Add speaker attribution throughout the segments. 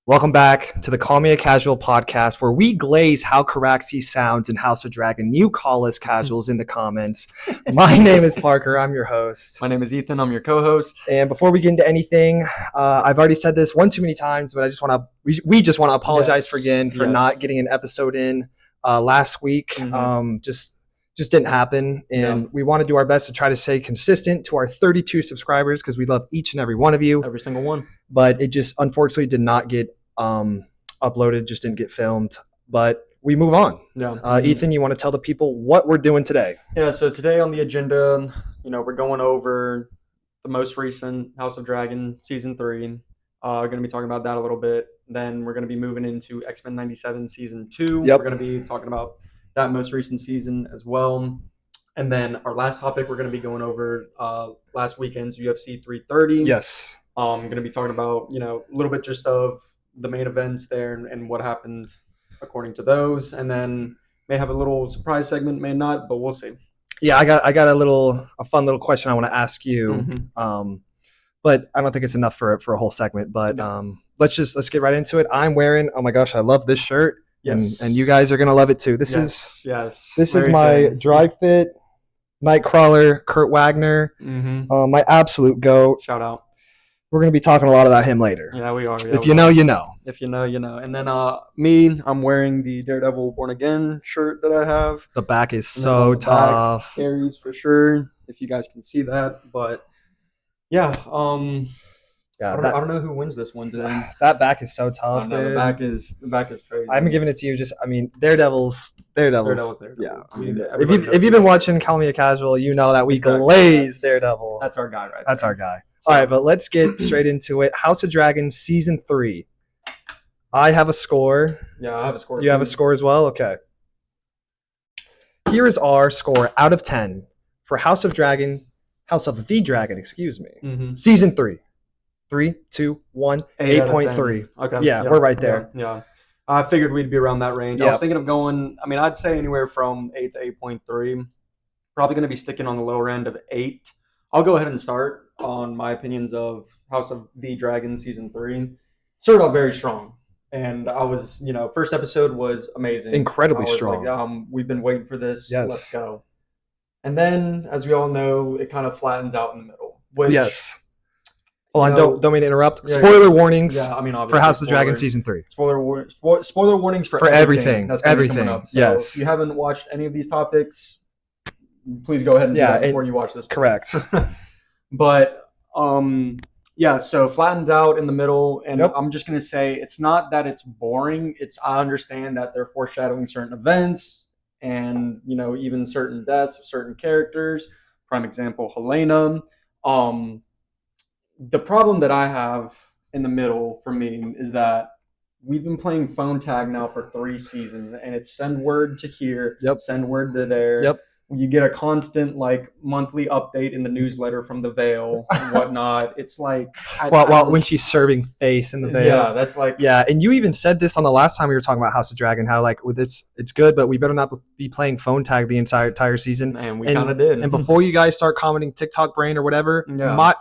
Speaker 1: Welcome back to the Call Me a Casual podcast, where we glaze how Caraxi sounds in House of Dragon. You call us casuals in the comments. My name is Parker. I'm your host.
Speaker 2: My name is Ethan. I'm your co-host.
Speaker 1: And before we get into anything, I've already said this one too many times, but I just want to we just want to apologize for not getting an episode in last week. Just didn't happen, and we want to do our best to try to stay consistent to our 32 subscribers because we love each and every one of you.
Speaker 2: Every single one.
Speaker 1: But it just unfortunately did not get uploaded, just didn't get filmed. But we move on. Ethan, you want to tell the people what we're doing today?
Speaker 2: Yeah, so today on the agenda, we're going over the most recent House of Dragon Season 3. We're going to be talking about that a little bit. Then we're going to be moving into X-Men 97 Season 2.
Speaker 1: Yep.
Speaker 2: We're going to be talking about that most recent season as well. And then our last topic, we're going to be going over last weekend's UFC 330.
Speaker 1: Yes.
Speaker 2: I'm going to be talking about, a little bit just of the main events there and what happened according to those. And then may have a little surprise segment, may not, but we'll see.
Speaker 1: Yeah, I got a fun little question I want to ask you. But I don't think it's enough for a whole segment. But let's get right into it. I'm wearing, oh my gosh, I love this shirt.
Speaker 2: Yes.
Speaker 1: And you guys are gonna love it too. This is my dry fit Nightcrawler, Kurt Wagner, my absolute GOAT.
Speaker 2: Shout out.
Speaker 1: We're gonna be talking a lot about him later.
Speaker 2: Yeah, we are.
Speaker 1: If you know, you know.
Speaker 2: If you know, you know. And then I'm wearing the Daredevil Born Again shirt that I have.
Speaker 1: The back is so tough.
Speaker 2: Aries for sure. If you guys can see that, but yeah. I don't know who wins this one today.
Speaker 1: That back is so tough, dude.
Speaker 2: The back is crazy.
Speaker 1: I haven't given it to you. Daredevil's.
Speaker 2: Daredevil.
Speaker 1: Yeah. If you've been watching Call Me a Casual, you know that we glaze Daredevil.
Speaker 2: That's our guy, right?
Speaker 1: That's our guy. So, all right, but let's get straight into it. House of Dragon Season 3. I have a score.
Speaker 2: Yeah, I have a score.
Speaker 1: You have a score as well? Okay. Here is our score out of 10 for House of the Dragon, excuse me. Season 3. 3, 2, 1, 8.3.
Speaker 2: Okay.
Speaker 1: Yeah, we're right there.
Speaker 2: Yeah. I figured we'd be around that range. I was thinking of going, I'd say anywhere from 8 to 8.3. Probably going to be sticking on the lower end of 8. I'll go ahead and start on my opinions of House of the Dragon Season 3. Started off very strong. And I was, first episode was amazing.
Speaker 1: Incredibly strong.
Speaker 2: Like, we've been waiting for this.
Speaker 1: Yes.
Speaker 2: Let's go. And then, as we all know, it kind of flattens out in the middle.
Speaker 1: Yes. Hold on, don't mean to interrupt. Spoiler warnings for House of the Dragon Season 3.
Speaker 2: Spoiler warnings for
Speaker 1: everything.
Speaker 2: That's
Speaker 1: everything.
Speaker 2: Up. So
Speaker 1: yes.
Speaker 2: If you haven't watched any of these topics, please go ahead and do that before you watch this.
Speaker 1: Correct.
Speaker 2: But, so flattened out in the middle. And I'm just going to say it's not that it's boring. I understand that they're foreshadowing certain events and, even certain deaths of certain characters. Prime example, Helena. The problem that I have in the middle for me is that we've been playing phone tag now for 3 seasons, and it's send word to here, send word to there.
Speaker 1: Yep.
Speaker 2: You get a constant monthly update in the newsletter from the Veil and whatnot. It's like
Speaker 1: when she's serving face in the Veil.
Speaker 2: Yeah, that's
Speaker 1: and you even said this on the last time we were talking about House of Dragon, how with it's good, but we better not be playing phone tag the entire season.
Speaker 2: And we kind of did.
Speaker 1: And before you guys start commenting TikTok brain or whatever, I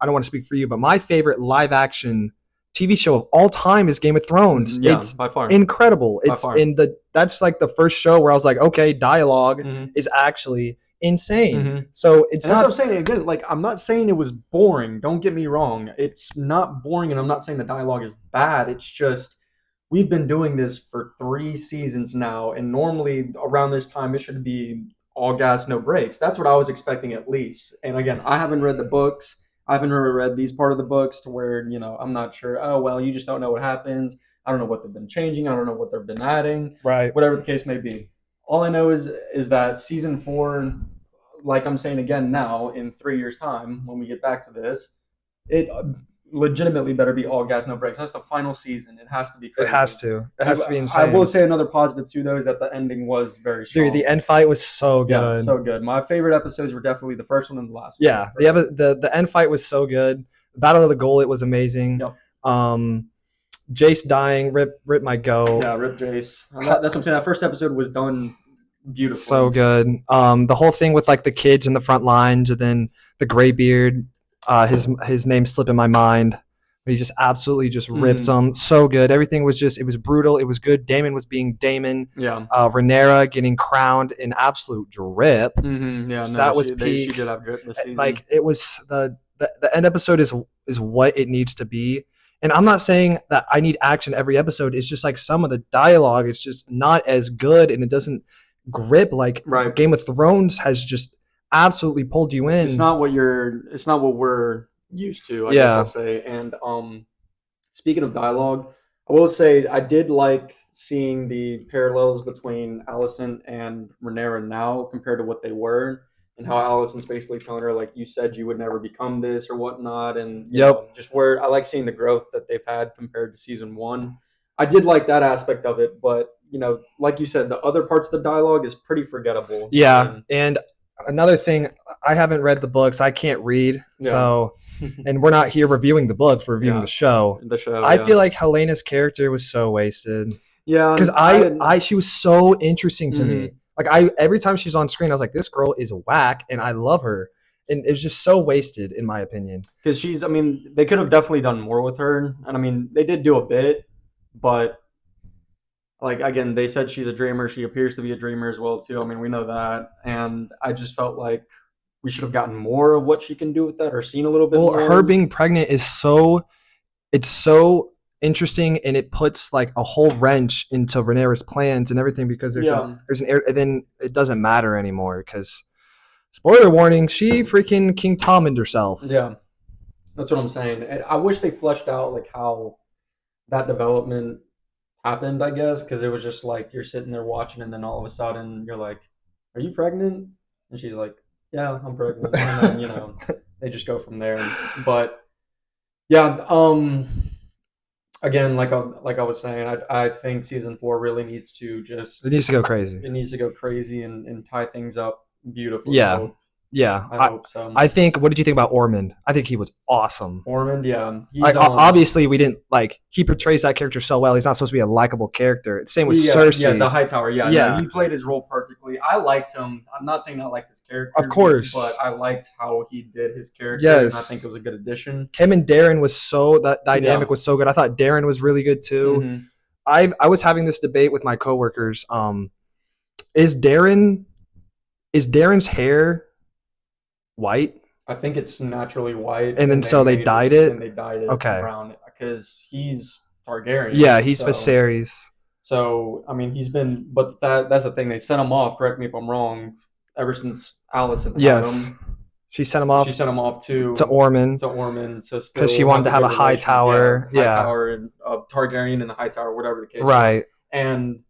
Speaker 1: don't want to speak for you, but my favorite live action TV show of all time is Game of Thrones.
Speaker 2: Yeah,
Speaker 1: it's
Speaker 2: by far
Speaker 1: incredible. That's like the first show where I was like, okay, dialogue is actually insane. So that's
Speaker 2: what I'm saying. Again, I'm not saying it was boring. Don't get me wrong. It's not boring, and I'm not saying the dialogue is bad. It's just we've been doing this for 3 seasons now, and normally around this time it should be all gas, no brakes. That's what I was expecting at least. And again, I haven't read the books. I haven't read these part of the books to where, I'm not sure. Oh, well, you just don't know what happens. I don't know what they've been changing. I don't know what they've been adding.
Speaker 1: Right.
Speaker 2: Whatever the case may be. All I know is that season 4, like I'm saying again now, in 3 years' time, when we get back to this, it legitimately better be all gas, no brakes. That's the final season. It has to be crazy.
Speaker 1: It has to be insane.
Speaker 2: I will say another positive too, though, is that the ending was very strong.
Speaker 1: Dude, the end fight was so good.
Speaker 2: Yeah, so good. My favorite episodes were definitely the first one and the last one.
Speaker 1: Yeah, the end fight was so good. Battle of the Gullet was amazing.
Speaker 2: Yep.
Speaker 1: Jace dying, rip my go.
Speaker 2: Yeah, rip Jace. That's what I'm saying. That first episode was done beautifully.
Speaker 1: So good. The whole thing with the kids in the front lines, and then the Graybeard. His name's slipping my mind. He just absolutely just rips them. So good. Everything was just, it was brutal. It was good. Daemon was being Daemon.
Speaker 2: Yeah.
Speaker 1: Rhaenyra getting crowned in absolute drip.
Speaker 2: Yeah, no,
Speaker 1: that was
Speaker 2: she
Speaker 1: peak.
Speaker 2: did have drip this season.
Speaker 1: Like, it was the end episode is what it needs to be. And I'm not saying that I need action every episode. It's just like some of the dialogue, it's just not as good, and it doesn't grip like Game of Thrones has just absolutely pulled you in.
Speaker 2: It's not what we're used to, I guess I'll say. And speaking of dialogue, I will say I did like seeing the parallels between Alicent and Rhaenyra now compared to what they were, and how Alicent's basically telling her, like, you said you would never become this or whatnot, and you know, just where I like seeing the growth that they've had compared to season 1. I did like that aspect of it, but you know, like you said, the other parts of the dialogue is pretty forgettable.
Speaker 1: Yeah, and another thing, I haven't read the books. I can't read, so and we're not here reviewing the books. We're reviewing the show. I feel like Helena's character was so wasted. Yeah, because she was so interesting to me. Like, every time she's on screen, I was like, this girl is whack, and I love her. And it's just so wasted, in my opinion.
Speaker 2: Because they could have definitely done more with her. And I mean, they did do a bit, but like, again, they said she's a dreamer. She appears to be a dreamer as well, too. I mean, we know that. And I just felt like we should have gotten more of what she can do with that, or seen a little bit more.
Speaker 1: Her being pregnant is so interesting, and it puts like a whole wrench into Rhaenyra's plans and everything, because there's and then it doesn't matter anymore, because spoiler warning, she freaking King Tommened herself.
Speaker 2: Yeah, that's what I'm saying. And I wish they fleshed out like how that development happened, I guess, because it was just like you're sitting there watching, and then all of a sudden you're like, are you pregnant? And she's like, yeah, I'm pregnant. And then, you know, they just go from there. But yeah, again, like I was saying, I think season 4 really needs to
Speaker 1: go crazy.
Speaker 2: It needs to go crazy and tie things up beautifully.
Speaker 1: Yeah. I hope so. I think. What did you think about Ormond? I think he was awesome.
Speaker 2: Ormond, yeah.
Speaker 1: Obviously, we didn't like. He portrays that character so well. He's not supposed to be a likable character. Same with Cersei.
Speaker 2: Yeah, the Hightower. Yeah. No, he played his role perfectly. I liked him. I'm not saying I liked his character,
Speaker 1: of course,
Speaker 2: but I liked how he did his character.
Speaker 1: Yes,
Speaker 2: and I think it was a good addition.
Speaker 1: Him and Darren that dynamic was so good. I thought Darren was really good too. I was having this debate with my coworkers. Is Darren's hair white?
Speaker 2: I think it's naturally white,
Speaker 1: and then they dyed it.
Speaker 2: And they dyed it brown because he's Targaryen.
Speaker 1: Yeah, he's Viserys.
Speaker 2: So I mean, he's been, but that's the thing. They sent him off. Correct me if I'm wrong. Ever since Alicent had him,
Speaker 1: she sent him off.
Speaker 2: She sent him off to
Speaker 1: Ormond.
Speaker 2: So
Speaker 1: because she wanted to have a high tower.
Speaker 2: Hightower and Targaryen and the Hightower, whatever the case was. And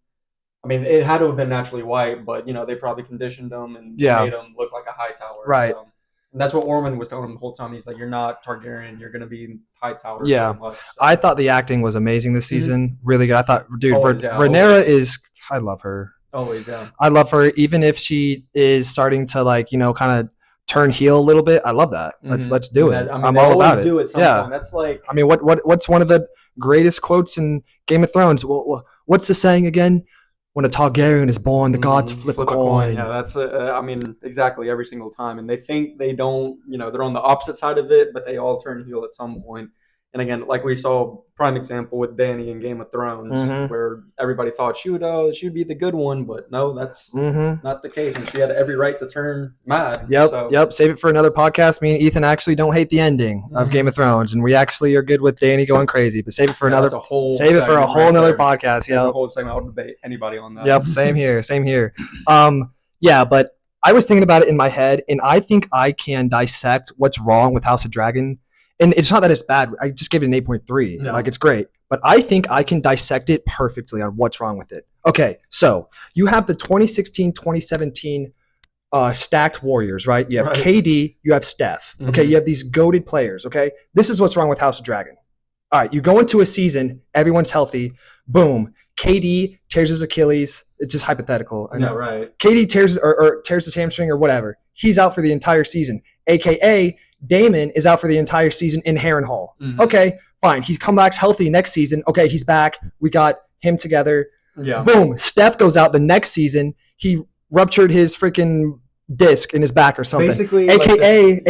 Speaker 2: I mean, it had to have been naturally white, but you know, they probably conditioned him and made him look like a Hightower.
Speaker 1: Right.
Speaker 2: So, and that's what Ormond was telling him the whole time. He's like, "You're not Targaryen. You're going to be Hightower."
Speaker 1: Yeah.
Speaker 2: Much, so.
Speaker 1: I thought the acting was amazing this season. Really good. I thought, dude, Rhaenyra is. I love her.
Speaker 2: Always, yeah.
Speaker 1: I love her, even if she is starting to like, you know, kind of turn heel a little bit. I love that. Let's do it. I'm all about it.
Speaker 2: Do it point. That's like.
Speaker 1: I mean, what's one of the greatest quotes in Game of Thrones? What's the saying again? When a Targaryen is born, the gods flip a coin.
Speaker 2: Yeah, that's, I mean, exactly every single time. And they think they don't, you know, they're on the opposite side of it, but they all turn heel at some point. And again, like we saw, prime example with Dany in Game of Thrones, where everybody thought she would be the good one, but no, that's not the case. And she had every right to turn mad.
Speaker 1: Yep. Save it for another podcast. Me and Ethan actually don't hate the ending of Game of Thrones, and we actually are good with Dany going crazy. But save it for another. Save it for a whole nother podcast. Yeah,
Speaker 2: a whole segment. I would debate anybody on that.
Speaker 1: Yep. Same here. Yeah, but I was thinking about it in my head, and I think I can dissect what's wrong with House of Dragon. And it's not that it's bad. I just gave it an 8.3. No. Like, it's great. But I think I can dissect it perfectly on what's wrong with it. Okay, so you have the 2016-2017 stacked Warriors, right? You have KD, you have Steph. Okay, you have these goated players, okay? This is what's wrong with House of Dragon. All right, you go into a season, everyone's healthy. Boom. KD tears his Achilles. It's just hypothetical. I know.
Speaker 2: Yeah, right.
Speaker 1: KD tears his hamstring or whatever. He's out for the entire season. AKA Daemon is out for the entire season in Harrenhal. Okay, fine. He comes back healthy next season. Okay, he's back. We got him together.
Speaker 2: Yeah.
Speaker 1: Boom. Steph goes out the next season. He ruptured his freaking disc in his back or something.
Speaker 2: Basically,
Speaker 1: aka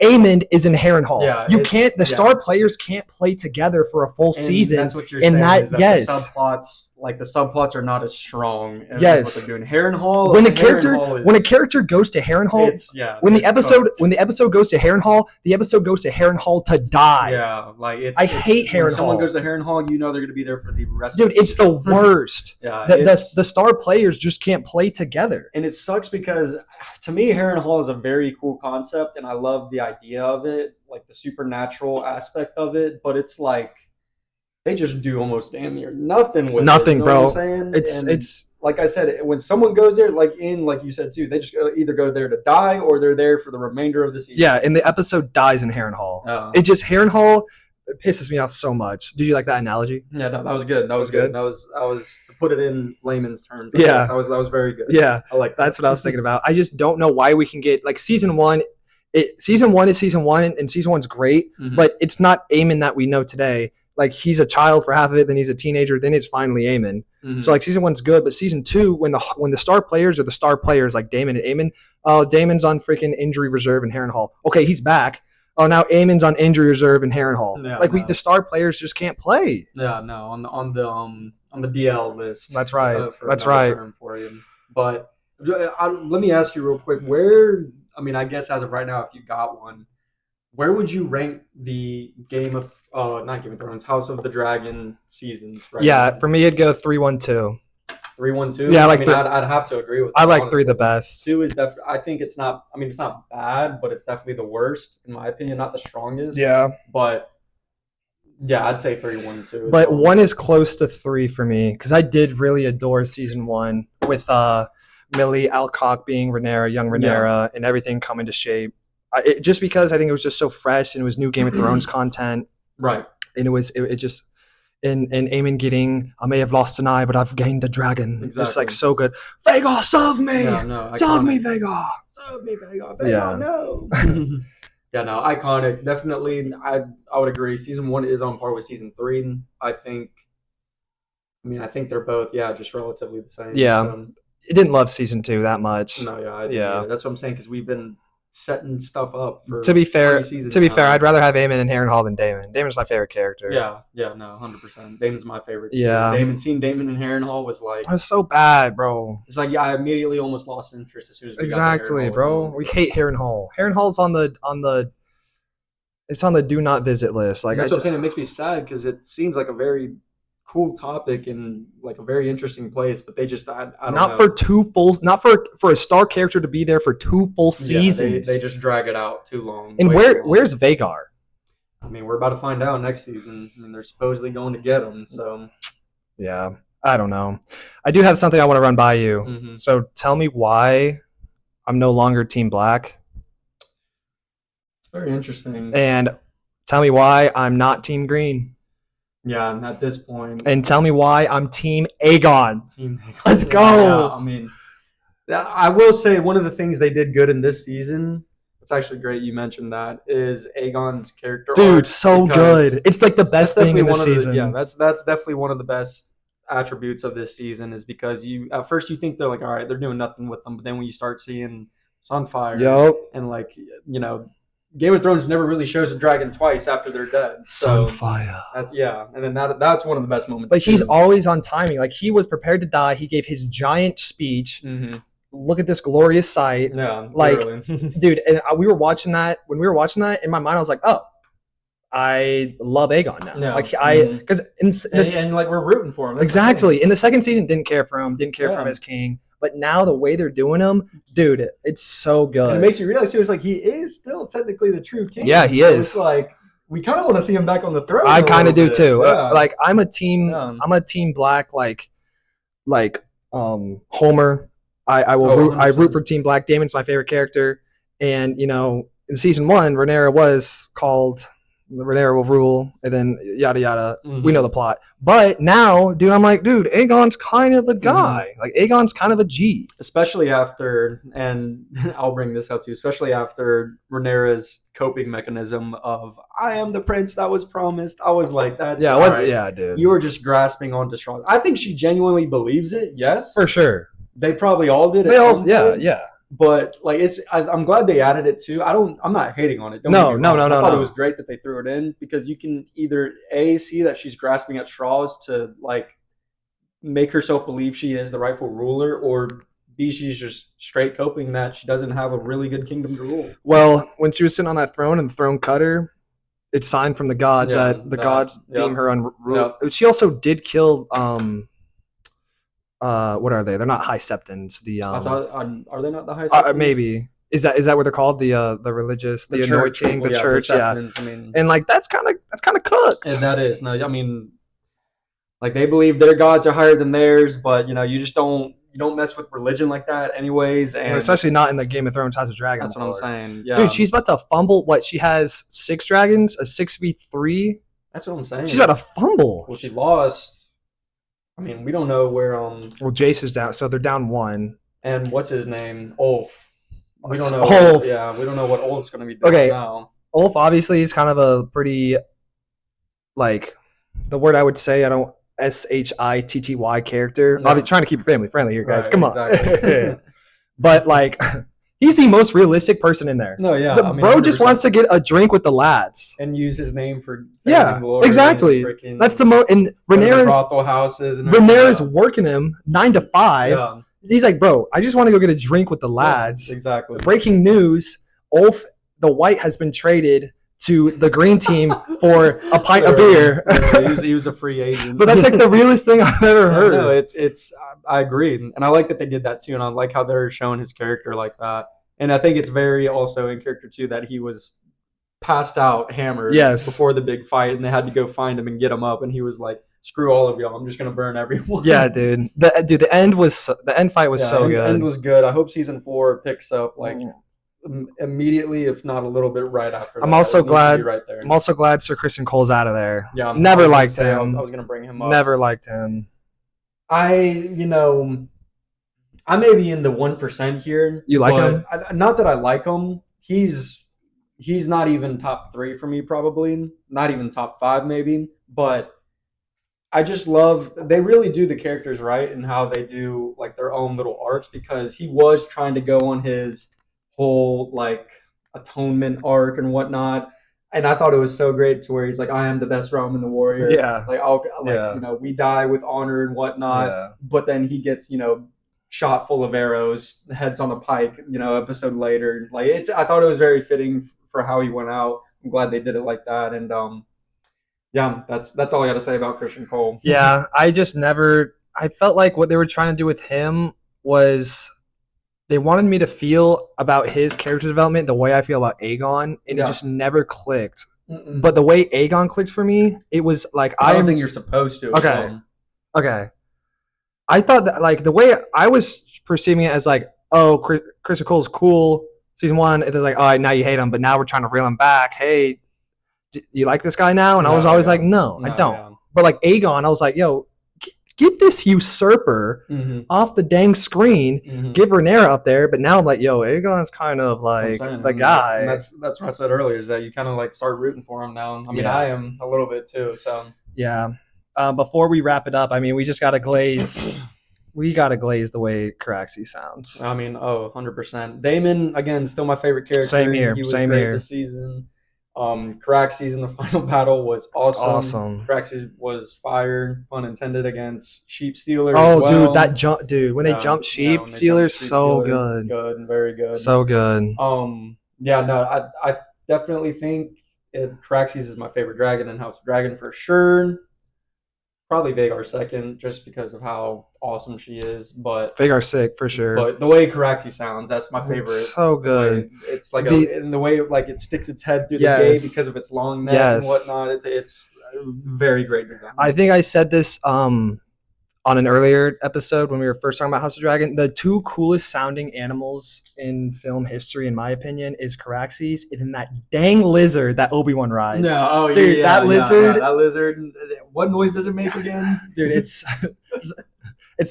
Speaker 1: Aemond is in Harrenhal.
Speaker 2: Yeah,
Speaker 1: you can't. The star players can't play together for a full season.
Speaker 2: That's what you're saying. Is that the subplots are not as strong as what they're doing. Harrenhal.
Speaker 1: When a character goes to Harrenhal, when the episode goes to Harrenhal, the episode goes to Harrenhal to die.
Speaker 2: Yeah,
Speaker 1: I hate Harrenhal.
Speaker 2: When someone goes to Harrenhal, you know they're going to be there for the rest.
Speaker 1: Dude,
Speaker 2: of the
Speaker 1: it's the worst. The star players just can't play together,
Speaker 2: and it sucks because to me, Harrenhal is a very cool concept, and I love the idea of it, like the supernatural aspect of it. But it's like they just do almost damn near nothing with it. You know
Speaker 1: bro.
Speaker 2: What I'm saying? It's like I said, when someone goes there, like you said too, they just either go there to die or they're there for the remainder of the season.
Speaker 1: Yeah, and the episode dies in Harrenhal. Harrenhal pisses me off so much. Did you like that analogy?
Speaker 2: Yeah, no, that was good. That was good. That was to put it in layman's terms.
Speaker 1: That
Speaker 2: was very good.
Speaker 1: Yeah,
Speaker 2: I like that.
Speaker 1: That's what I was thinking about. I just don't know why we can get like season one. Season one is season one, and season one's great, but it's not Aemon that we know today. Like he's a child for half of it, then he's a teenager, then it's finally Aemon. So like season one's good, but season two, when the star players are the star players like Daemon and Aemon, Daemon's on freaking injury reserve in Harrenhal. Okay, he's back. Oh, now Aemon's on injury reserve in Harrenhal. Yeah, the star players just can't play.
Speaker 2: Yeah, no, on the DL list.
Speaker 1: That's right.
Speaker 2: That's right. Term for you. But let me ask you real quick. I guess as of right now, if you got one, where would you rank the not Game of Thrones, House of the Dragon seasons? Right now?
Speaker 1: For me, it'd go 3-1-2.
Speaker 2: 3-1-2.
Speaker 1: Yeah,
Speaker 2: I'd have to agree with that.
Speaker 1: I like honestly. 3 the best.
Speaker 2: 2 is definitely. I think it's not. I mean, it's not bad, but it's definitely the worst in my opinion. Not the strongest.
Speaker 1: Yeah.
Speaker 2: But yeah, I'd say 3-1-2.
Speaker 1: But 1 is close to 3 for me because I did really adore season 1 with Millie Alcock being young Rhaenyra, and everything coming to shape. Just because I think it was just so fresh and it was new Game of Thrones content.
Speaker 2: Right.
Speaker 1: And it just. And Aemon getting, I may have lost an eye, but I've gained a dragon. Exactly. Just like so good. Vhagar, serve me! Serve me, Vhagar!
Speaker 2: Serve me, Vhagar! Vhagar, no! Yeah, no, iconic. Definitely, I would agree. Season 1 is on par with season 3. I think they're both, just relatively the same.
Speaker 1: Yeah. So, I didn't love season 2 that much.
Speaker 2: No, I didn't either. That's what I'm saying, because we've been setting stuff up for
Speaker 1: to be fair, I'd rather have Aemon in Harrenhal than Daemon. Daemon's my favorite character.
Speaker 2: Yeah, no, 100%. Daemon's my favorite too. Yeah. Seeing Daemon in Harrenhal was like...
Speaker 1: It was so bad, bro.
Speaker 2: It's like, I immediately almost lost interest as soon as we
Speaker 1: got to Harrenhal, bro. We hate Harrenhal. Harrenhal's on the do not visit list. Like
Speaker 2: that's what I'm saying. It makes me sad because it seems like a very cool topic and like a very interesting place, but they just I don't know.
Speaker 1: Not for a star character to be there for 2 full seasons.
Speaker 2: They just drag it out too long.
Speaker 1: And where's Vhagar?
Speaker 2: I mean, we're about to find out next season. I mean, they're supposedly going to get him. So
Speaker 1: yeah, I don't know. I do have something I want to run by you. Mm-hmm. So tell me why I'm no longer Team Black.
Speaker 2: It's very interesting.
Speaker 1: And tell me why I'm not Team Green.
Speaker 2: Yeah, and at this point.
Speaker 1: And tell me why I'm Team Aegon. Let's go.
Speaker 2: Yeah, I mean, I will say one of the things they did good in this season, it's actually great you mentioned that, is Aegon's character
Speaker 1: arc. Dude, so good. It's like the best thing in the season.
Speaker 2: That's definitely one of the best attributes of this season is because at first you think they're like, all right, they're doing nothing with them. But then when you start seeing Sunfire and like, Game of Thrones never really shows a dragon twice after they're dead. So
Speaker 1: Sunfire.
Speaker 2: And then that's one of the best moments.
Speaker 1: Like he's always on timing. Like he was prepared to die. He gave his giant speech. Mm-hmm. Look at this glorious sight.
Speaker 2: Yeah,
Speaker 1: like, dude. And we were watching that. When we were watching that, in my mind, I was like, oh, I love Aegon now. Yeah. Like because
Speaker 2: and like we're rooting for him.
Speaker 1: That's exactly. In the second season, didn't care for him. Didn't care for him as king. But now the way they're doing him, dude, it's so good.
Speaker 2: And it makes you realize too, it's like he is still technically the true king.
Speaker 1: Yeah, he is.
Speaker 2: It's like we kind of want to see him back on the throne.
Speaker 1: I kind of do too. Yeah. Like I'm a team. Yeah. I'm a Team Black. Like Homer. I root for Team Black. Daemon's my favorite character, and in season 1, Rhaenyra was called. Rhaenyra will rule, and then yada yada. Mm-hmm. We know the plot, but now, dude, I'm like, dude, Aegon's kind of the guy. Mm-hmm. Like Aegon's kind of a G,
Speaker 2: especially after, and I'll bring this up too, especially after Rhaenyra's coping mechanism of "I am the prince that was promised." I was like, "That's
Speaker 1: yeah, dude.
Speaker 2: You were just grasping onto straws." I think she genuinely believes it. Yes,
Speaker 1: for sure.
Speaker 2: They probably all did.
Speaker 1: Yeah.
Speaker 2: But like I'm glad they added it too. I'm not hating on it. Don't
Speaker 1: No,
Speaker 2: get me
Speaker 1: no,
Speaker 2: wrong.
Speaker 1: no, no,
Speaker 2: I thought it
Speaker 1: no.
Speaker 2: was great that they threw it in because you can either see that she's grasping at straws to like make herself believe she is the rightful ruler, or B, she's just straight coping that she doesn't have a really good kingdom to rule.
Speaker 1: Well, when she was sitting on that throne and the throne cut her, it's signed from the gods that the gods deem her unruly. She also did kill what are they? They're not high septons. The
Speaker 2: I thought are they not the high septons?
Speaker 1: Maybe is that what they're called? The religious, the
Speaker 2: church.
Speaker 1: anointing, the church,
Speaker 2: the septons, I mean,
Speaker 1: and like that's kind of cooked.
Speaker 2: And that is no, I mean, like they believe their gods are higher than theirs, but you know, you don't mess with religion like that, anyways, and
Speaker 1: especially not in the Game of Thrones House of Dragon.
Speaker 2: That's what I'm saying. Yeah,
Speaker 1: dude, she's about to fumble. What, she has 6 dragons, a 6v3.
Speaker 2: That's what I'm saying.
Speaker 1: She's about to fumble.
Speaker 2: Well, she lost. I mean, we don't know where. Well,
Speaker 1: Jace is down, so they're down 1.
Speaker 2: And what's his name? Ulf. We don't know.
Speaker 1: Ulf.
Speaker 2: Yeah, we don't know what Ulf's going to be doing now.
Speaker 1: Ulf obviously is kind of a pretty, like, the word I would say, I don't. Shitty character. No. I'll be trying to keep it family friendly here, guys. Right, come on. Exactly. But like, he's the most realistic person in there.
Speaker 2: No, yeah.
Speaker 1: Bro 100%. Just wants to get a drink with the lads
Speaker 2: and use his name for
Speaker 1: glory. Exactly. That's the most. And Rhaenyra's
Speaker 2: brothel houses. And
Speaker 1: Rhaenyra's working him 9 to 5. Yeah. He's like, bro, I just want to go get a drink with the lads.
Speaker 2: Yeah, exactly.
Speaker 1: Breaking news: Ulf the White has been traded to the green team for a pint of beer.
Speaker 2: He was a free agent.
Speaker 1: But that's like the realest thing I've ever heard.
Speaker 2: No, it's I agree. And I like that they did that too. And I like how they're showing his character like that. And I think it's very also in character too that he was passed out, hammered before the big fight, and they had to go find him and get him up. And he was like, "Screw all of y'all! I'm just gonna burn everyone."
Speaker 1: Yeah, dude. The end fight was so good. The
Speaker 2: end was good. I hope season 4 picks up like immediately, if not a little bit right after.
Speaker 1: I'm also glad. Right there. I'm also glad Sir Kristen Cole's out of there.
Speaker 2: Yeah,
Speaker 1: never liked him.
Speaker 2: I was gonna bring him up.
Speaker 1: Never liked him.
Speaker 2: I may be in the 1% here.
Speaker 1: You like him?
Speaker 2: Not that I like him. He's not even top 3 for me, probably. Not even top 5, maybe. But I just love, they really do the characters right and how they do like their own little arcs, because he was trying to go on his whole like atonement arc and whatnot. And I thought it was so great to where he's like, I am the best Roman, the warrior.
Speaker 1: Yeah.
Speaker 2: Like, we die with honor and whatnot. Yeah. But then he gets, shot full of arrows, heads on a pike, episode later. Like I thought it was very fitting for how he went out. I'm glad they did it like that. And that's all I got to say about Christian Cole.
Speaker 1: Yeah, I felt like what they were trying to do with him was they wanted me to feel about his character development the way I feel about Aegon, and it just never clicked. Mm-mm. But the way Aegon clicked for me, it was like
Speaker 2: I don't think you're supposed to.
Speaker 1: Okay. I thought that like the way I was perceiving it as like, oh, Christian Cole's cool. Season 1, it's like, all right, now you hate him, but now we're trying to reel him back. Hey, you like this guy now? And I was always like, no, I don't. Yeah. But like Aegon, I was like, yo, get this usurper off the dang screen. Give Rhaenyra up there. But now I'm like, yo, Aegon's kind of like the guy.
Speaker 2: And that's what I said earlier, is that you kind of like start rooting for him now. I mean, I am a little bit too. So
Speaker 1: yeah. Before we wrap it up, I mean, we just got to glaze. We got to glaze the way Caraxes sounds.
Speaker 2: I mean, 100%. Daemon, again, still my favorite character.
Speaker 1: Same here.
Speaker 2: He was great this season. Caraxes in the final battle was awesome. Caraxes was fire, pun intended, against Sheep Stealer.
Speaker 1: Oh, as well. Dude, that jump, dude! When they jump Sheep Stealers, so good,
Speaker 2: very good,
Speaker 1: so good.
Speaker 2: I definitely think Caraxes is my favorite dragon in House of Dragon for sure. Probably Vhagar second, just because of how awesome she is. But
Speaker 1: Vhagar sick for sure.
Speaker 2: But the way Caraxes sounds, that's my favorite.
Speaker 1: It's so good.
Speaker 2: It's like in the way like it sticks its head through the gate because of its long neck and whatnot. It's very great design.
Speaker 1: I think I said this on an earlier episode when we were first talking about House of Dragon. The 2 coolest sounding animals in film history, in my opinion, is Caraxes and then that dang lizard that Obi-Wan rides.
Speaker 2: No,
Speaker 1: dude, that lizard.
Speaker 2: That lizard. What noise does it make again?
Speaker 1: Dude, it's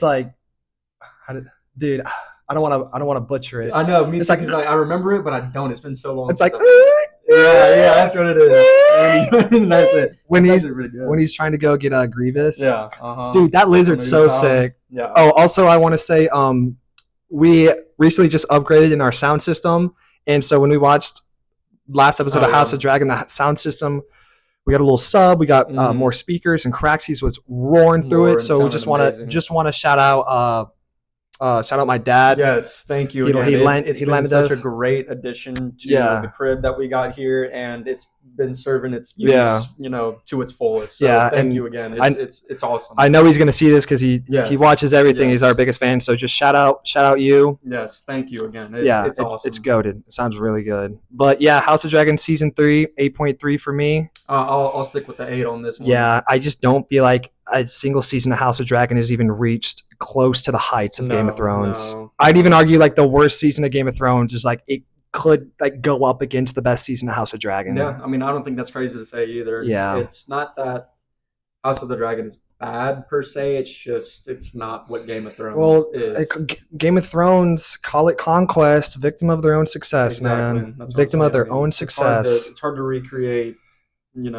Speaker 1: like, dude, I don't want to butcher it.
Speaker 2: I know. Me too, like I remember it, but I don't. It's been so long.
Speaker 1: It's like.
Speaker 2: Yeah, that's what it is. That's it.
Speaker 1: When he's trying to go get Grievous.
Speaker 2: Yeah.
Speaker 1: Dude, that lizard's so sick.
Speaker 2: Yeah.
Speaker 1: Oh, also I want to say we recently just upgraded in our sound system, and so when we watched last episode of House of Dragon, the sound system, we got a little sub, we got more speakers, and Craxies was roaring through it. So just want to shout out my dad.
Speaker 2: Yes, thank you again. It's been such a great addition to the crib that we got here, and it's been serving its use, to its fullest. So thank you again. It's awesome.
Speaker 1: I know he's going to see this because he watches everything. He's our biggest fan. So just shout out you.
Speaker 2: Yes, thank you again.
Speaker 1: It's awesome. It's goated. It sounds really good. But yeah, House of Dragon season 3, 8.3 for me.
Speaker 2: I'll stick with the 8 on this one.
Speaker 1: Yeah, I just don't feel like a single season of House of Dragon has even reached close to the heights of Game of Thrones. I'd even argue like the worst season of Game of Thrones is like it could like go up against the best season of House of Dragon.
Speaker 2: Yeah, I mean, I don't think that's crazy to say either.
Speaker 1: Yeah,
Speaker 2: it's not that House of the Dragon is bad per se. It's just it's not what Game of Thrones is.
Speaker 1: Game of Thrones, call it conquest, victim of their own success, man. Victim of their own success.
Speaker 2: It's hard to recreate.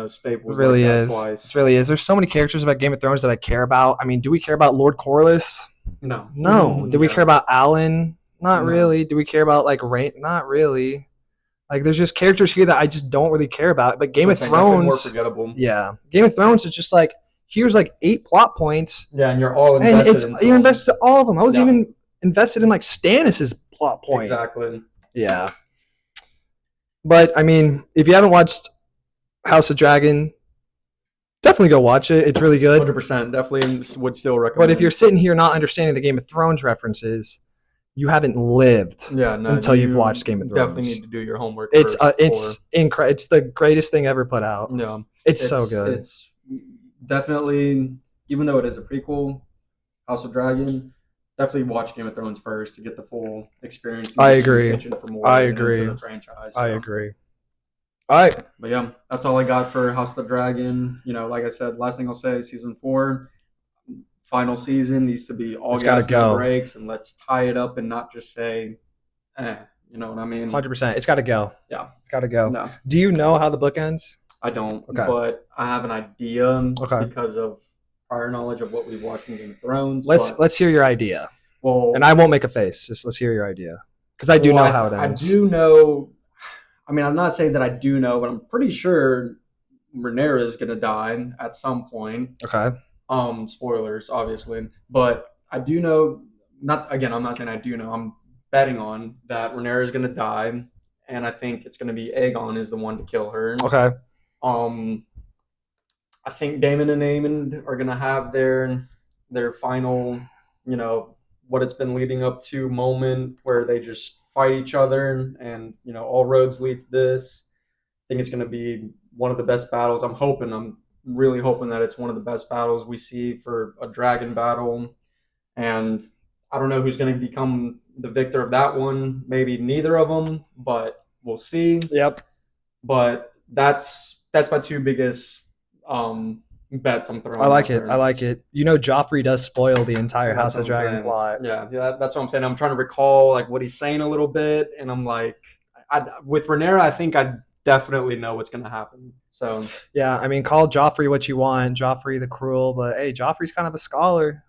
Speaker 2: Staples.
Speaker 1: It really is. It really is. There's so many characters about Game of Thrones that I care about. I mean, do we care about Lord Corlys? No. Do we care about Alan? Not really. Do we care about like Rain? Not really. Like, there's just characters here that I just don't really care about. But Game of Thrones,
Speaker 2: more forgettable.
Speaker 1: Yeah, Game of Thrones is just like here's like 8 plot points.
Speaker 2: Yeah, and you're all invested.
Speaker 1: And you're invested in all of them. I was even invested in like Stannis' plot point.
Speaker 2: Exactly.
Speaker 1: Yeah. But I mean, if you haven't watched House of Dragon, definitely go watch it. It's really good.
Speaker 2: 100%. Definitely would still recommend.
Speaker 1: But if you're sitting here not understanding the Game of Thrones references, you haven't lived until you've watched Game of Thrones.
Speaker 2: Definitely need to do your homework.
Speaker 1: It's incredible. It's the greatest thing ever put out.
Speaker 2: Yeah,
Speaker 1: it's so good.
Speaker 2: It's definitely, even though it is a prequel, House of Dragon, definitely watch Game of Thrones first to get the full experience.
Speaker 1: I agree.
Speaker 2: I agree. The franchise.
Speaker 1: I agree. All right.
Speaker 2: But yeah, that's all I got for House of the Dragon. Like I said, last thing I'll say, season 4, final season needs to be all gas no brakes, and let's tie it up and not just say, you know what I mean?
Speaker 1: 100%. It's got to go.
Speaker 2: Yeah.
Speaker 1: It's got to go.
Speaker 2: No.
Speaker 1: Do you know how the book ends?
Speaker 2: I don't, but I have an idea because of prior knowledge of what we've watched in Game of Thrones.
Speaker 1: Let's hear your idea.
Speaker 2: Well,
Speaker 1: and I won't make a face. Just let's hear your idea. Because I do know how it ends.
Speaker 2: I do know. I mean, I'm not saying that I do know, but I'm pretty sure Rhaenyra is going to die at some point.
Speaker 1: Okay.
Speaker 2: Spoilers, obviously. But I do know, I'm not saying I do know. I'm betting on that Rhaenyra is going to die. And I think it's going to be Aegon is the one to kill her.
Speaker 1: Okay.
Speaker 2: I think Daemon and Aemon are going to have their final, what it's been leading up to moment where they just fight each other and all roads lead to this. I think it's going to be one of the best battles. I'm really hoping that it's one of the best battles we see for a dragon battle. And I don't know who's going to become the victor of that one. Maybe neither of them, but we'll see.
Speaker 1: Yep.
Speaker 2: But that's my 2 biggest bets I'm throwing.
Speaker 1: I like it. Joffrey does spoil the entire House of Dragon plot.
Speaker 2: Yeah, that's what I'm saying. I'm trying to recall like what he's saying a little bit, and I'm like, with Rhaenyra, I think I definitely know what's going to happen. So
Speaker 1: yeah, I mean, call Joffrey what you want, Joffrey the Cruel, but hey, Joffrey's kind of a scholar.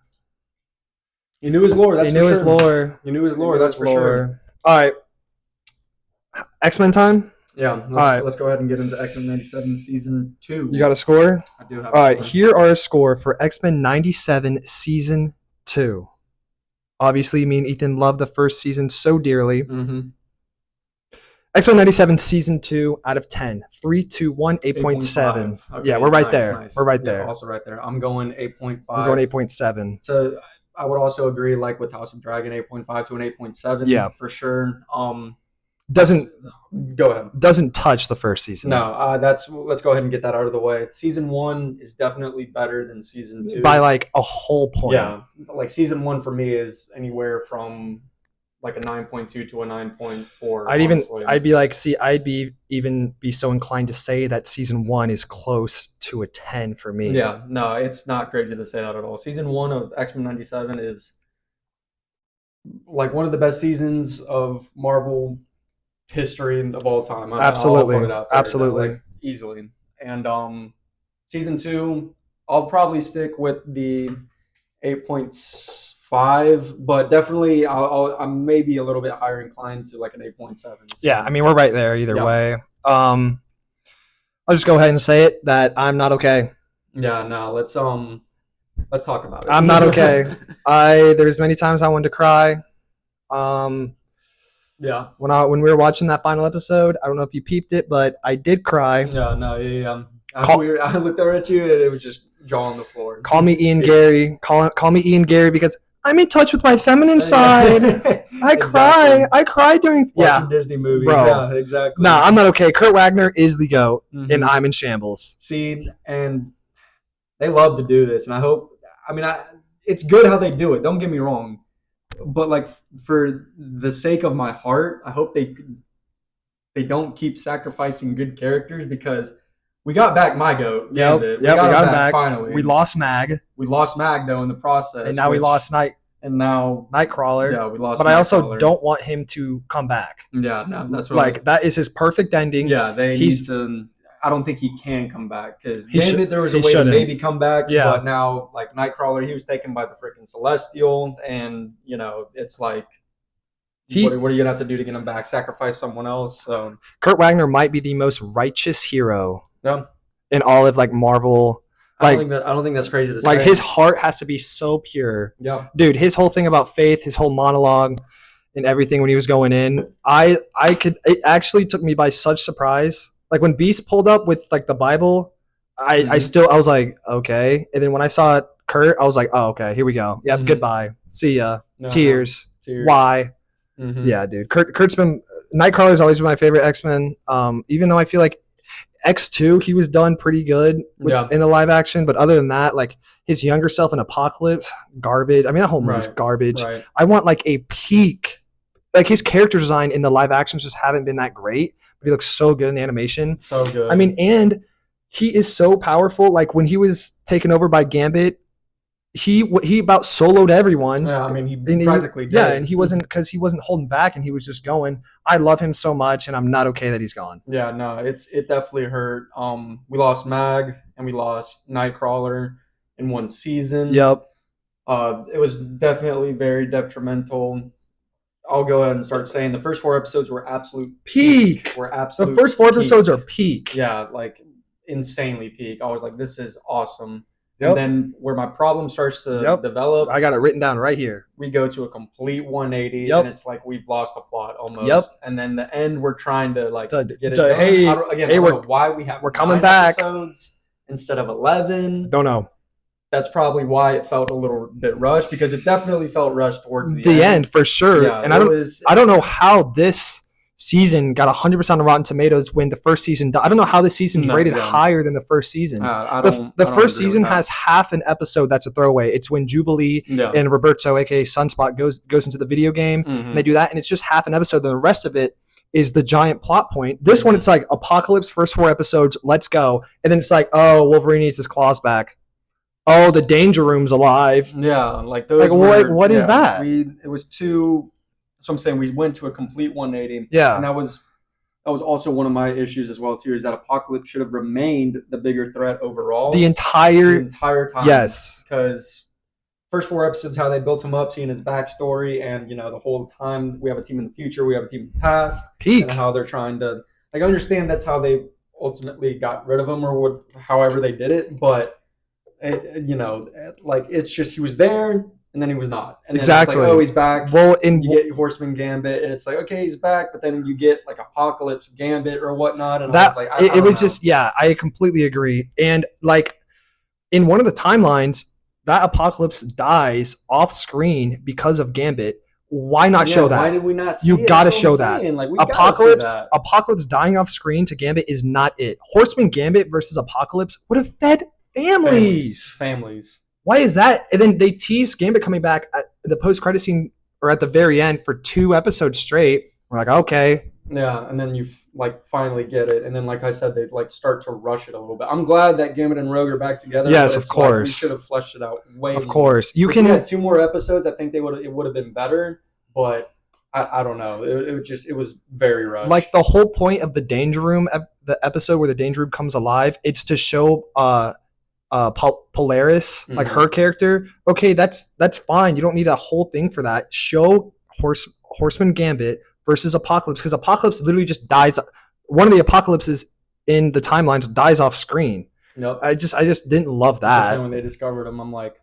Speaker 2: He knew his lore.
Speaker 1: He knew his lore.
Speaker 2: That's for sure.
Speaker 1: All right, X-Men time.
Speaker 2: Yeah, let's go ahead and get into X-Men 97 Season 2.
Speaker 1: You got a score?
Speaker 2: I do have
Speaker 1: All right, here are a score for X-Men 97 Season 2. Obviously, me and Ethan love the first season so dearly.
Speaker 2: Mm-hmm.
Speaker 1: X-Men 97 Season 2 out of 10. 3, 2, 1, 8.7. Okay, yeah, we're right there. Nice. We're right there.
Speaker 2: Also right there. I'm going 8.5.
Speaker 1: I'm going 8.7.
Speaker 2: So I would also agree, like with House of Dragon, 8.5 to an 8.7.
Speaker 1: Yeah.
Speaker 2: For sure.
Speaker 1: Doesn't touch the first season.
Speaker 2: No, let's go ahead and get that out of the way. Season 1 is definitely better than Season 2
Speaker 1: by like a whole point.
Speaker 2: Yeah, like Season 1 for me is anywhere from like a 9.2 to a 9.4.
Speaker 1: I'd be so inclined to say that Season 1 is close to a 10 for me.
Speaker 2: Yeah, no, it's not crazy to say that at all. Season 1 of X-Men 97 is like one of the best seasons of Marvel history of all time.
Speaker 1: Absolutely.
Speaker 2: I'll put it out there,
Speaker 1: absolutely.
Speaker 2: Easily. And Season 2, I'll probably stick with the 8.4 5, but definitely I'm maybe a little bit higher inclined to like an 8.7. So,
Speaker 1: yeah, I mean, we're right there either way. I'll just go ahead and say it that I'm not okay.
Speaker 2: Yeah, no, let's talk about it.
Speaker 1: I'm not okay. There's many times I wanted to cry.
Speaker 2: Yeah.
Speaker 1: When we were watching that final episode, I don't know if you peeped it, but I did cry.
Speaker 2: Yeah, no, yeah. I looked over at you and it was just jaw on the floor.
Speaker 1: Call me Ian Gary. Call me Ian Gary because I'm in touch with my feminine side. I cry. I cry during
Speaker 2: watching Disney movies.
Speaker 1: Bro.
Speaker 2: Yeah, exactly.
Speaker 1: No, I'm not okay. Kurt Wagner is the GOAT, and I'm in shambles.
Speaker 2: See, and they love to do this, and I hope. I mean, it's good how they do it. Don't get me wrong, but like for the sake of my heart, I hope they don't keep sacrificing good characters because we got back my GOAT.
Speaker 1: Yep, we got him back finally. We lost Mag.
Speaker 2: We lost Mag though in the process,
Speaker 1: and now we lost Night.
Speaker 2: And now
Speaker 1: Nightcrawler.
Speaker 2: Yeah, we lost.
Speaker 1: But I also don't want him to come back.
Speaker 2: Yeah, no, that's
Speaker 1: what that is his perfect ending.
Speaker 2: Yeah, need to. I don't think he can come back because Gambit there was a way to maybe come back. Yeah. But now like Nightcrawler, he was taken by the freaking Celestial, and it's like. What are you gonna have to do to get him back? Sacrifice someone else. So
Speaker 1: Kurt Wagner might be the most righteous hero.
Speaker 2: Yeah.
Speaker 1: In all of like Marvel.
Speaker 2: I don't think that's crazy to say.
Speaker 1: Like his heart has to be so pure.
Speaker 2: Yeah.
Speaker 1: Dude, his whole thing about faith, his whole monologue and everything when he was going in, it actually took me by such surprise. Like when Beast pulled up with like the Bible, I was like, okay. And then when I saw Kurt, I was like, oh, okay, here we go. Yep, goodbye. See ya. Tears. Why? Yeah, dude. Nightcrawler's always been my favorite X-Men. Even though I feel like X2, he was done pretty good in the live action, but other than that, like his younger self in Apocalypse, garbage. I mean, that whole movie's garbage. Right. I want like a peak. Like his character design in the live actions just haven't been that great, but he looks so good in animation.
Speaker 2: So good.
Speaker 1: I mean, and he is so powerful. Like when he was taken over by Gambit, he about soloed everyone.
Speaker 2: Yeah, I mean, he practically did.
Speaker 1: Yeah, and he wasn't holding back, and he was just going. I love him so much, and I'm not okay that he's gone.
Speaker 2: Yeah, no, it definitely hurt. We lost Mag and we lost Nightcrawler in one season.
Speaker 1: Yep.
Speaker 2: It was definitely very detrimental. I'll go ahead and start saying the first 4 episodes were absolute
Speaker 1: peak. The first 4 episodes are peak.
Speaker 2: Yeah, like insanely peak. I was like, this is awesome. Yep. And then where my problem starts to develop,
Speaker 1: I got it written down right here.
Speaker 2: We go to a complete 180, and it's like we've lost the plot almost. Yep. And then the end, we're trying to like get it done.
Speaker 1: Hey,
Speaker 2: I don't know why we're
Speaker 1: coming back
Speaker 2: episodes instead of 11.
Speaker 1: Don't know.
Speaker 2: That's probably why it felt a little bit rushed because it definitely felt rushed towards the
Speaker 1: end for sure. Yeah, and I don't know how this season got 100% on Rotten Tomatoes when the first season. I don't know how this season's rated higher than the first season. The first season has half an episode that's a throwaway. It's when Jubilee and Roberto, aka Sunspot, goes into the video game. And they do that, and it's just half an episode. The rest of it is the giant plot point. This one, it's like Apocalypse, first 4 episodes, let's go, and then it's like, oh, Wolverine needs his claws back. Oh, the Danger Room's alive.
Speaker 2: Yeah, like those.
Speaker 1: What is that?
Speaker 2: It was too. So I'm saying we went to a complete 180.
Speaker 1: Yeah.
Speaker 2: And that was also one of my issues as well too, is that Apocalypse should have remained the bigger threat overall.
Speaker 1: The entire time.
Speaker 2: Yes. Because first 4 episodes, how they built him up, seeing his backstory, and the whole time we have a team in the future, we have a team in the past.
Speaker 1: Peak.
Speaker 2: And how they're trying to understand that's how they ultimately got rid of him or however they did it, but it's just he was there. And then he was not. And then
Speaker 1: exactly.
Speaker 2: It's like, oh, he's back.
Speaker 1: Well,
Speaker 2: you get Horseman Gambit, and it's like, okay, he's back. But then you get like Apocalypse Gambit or whatnot. And I was like, I was
Speaker 1: just, I completely agree. And like in one of the timelines, that Apocalypse dies off screen because of Gambit. Why not show that?
Speaker 2: Why did we not see
Speaker 1: You got to show that.
Speaker 2: Like,
Speaker 1: Apocalypse dying off screen to Gambit is not it. Horseman Gambit versus Apocalypse would have fed families. Why is that? And then they tease Gambit coming back at the post-credit scene or at the very end for 2 episodes straight. We're like, okay.
Speaker 2: Yeah, and then you finally get it. And then, like I said, they start to rush it a little bit. I'm glad that Gambit and Rogue are back together.
Speaker 1: Yes, of course.
Speaker 2: We should have fleshed it out way more.
Speaker 1: Of course.
Speaker 2: If we had 2 more episodes, I think it would have been better. But I don't know. It was very rushed.
Speaker 1: Like the whole point of the Danger Room, the episode where the Danger Room comes alive, it's to show Polaris, like her character. Okay, that's fine. You don't need a whole thing for that. Show Horseman Gambit versus Apocalypse, because Apocalypse literally just dies. One of the Apocalypses in the timelines dies off screen.
Speaker 2: Nope.
Speaker 1: I just didn't love that.
Speaker 2: Especially when they discovered him, I'm like,